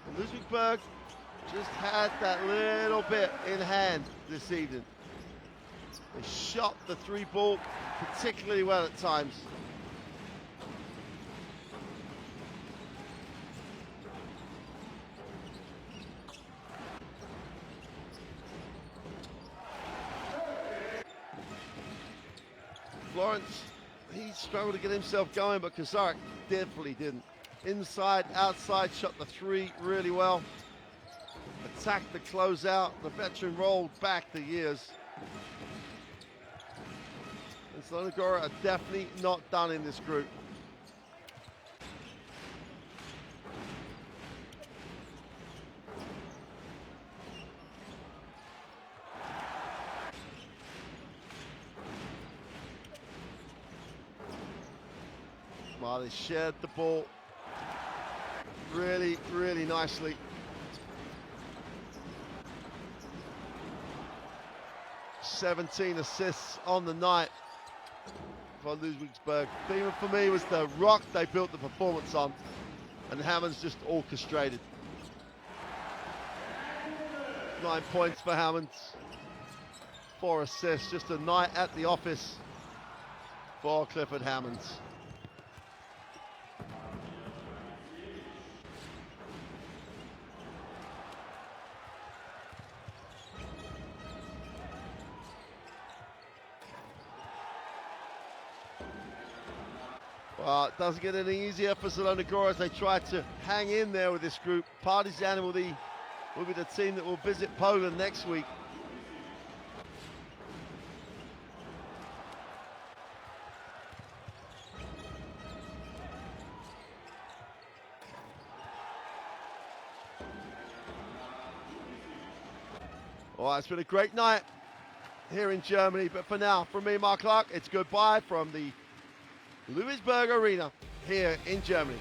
And Ludwigsburg just had that little bit in hand this evening. They shot the three ball particularly well at times. Florence, he struggled to get himself going, but Kazarek definitely didn't. Inside, outside, shot the three really well. Attacked the closeout. The veteran rolled back the years. And Zielona Gora are definitely not done in this group. Well, they shared the ball really, really nicely. "17 assists on the night for Ludwigsburg. Theme for me was the rock they built the performance on, and Hammond's just orchestrated. 9 points for Hammond, 4 assists. Just a night at the office for Clifford Hammonds. Well, it doesn't get any easier for Zielona Gora as they try to hang in there with this group. Partizan will be the team that will visit Poland next week. Well, it's been a great night here in Germany, but for now, from me, Mark Clark, it's goodbye from the Ludwigsburg Arena here in Germany.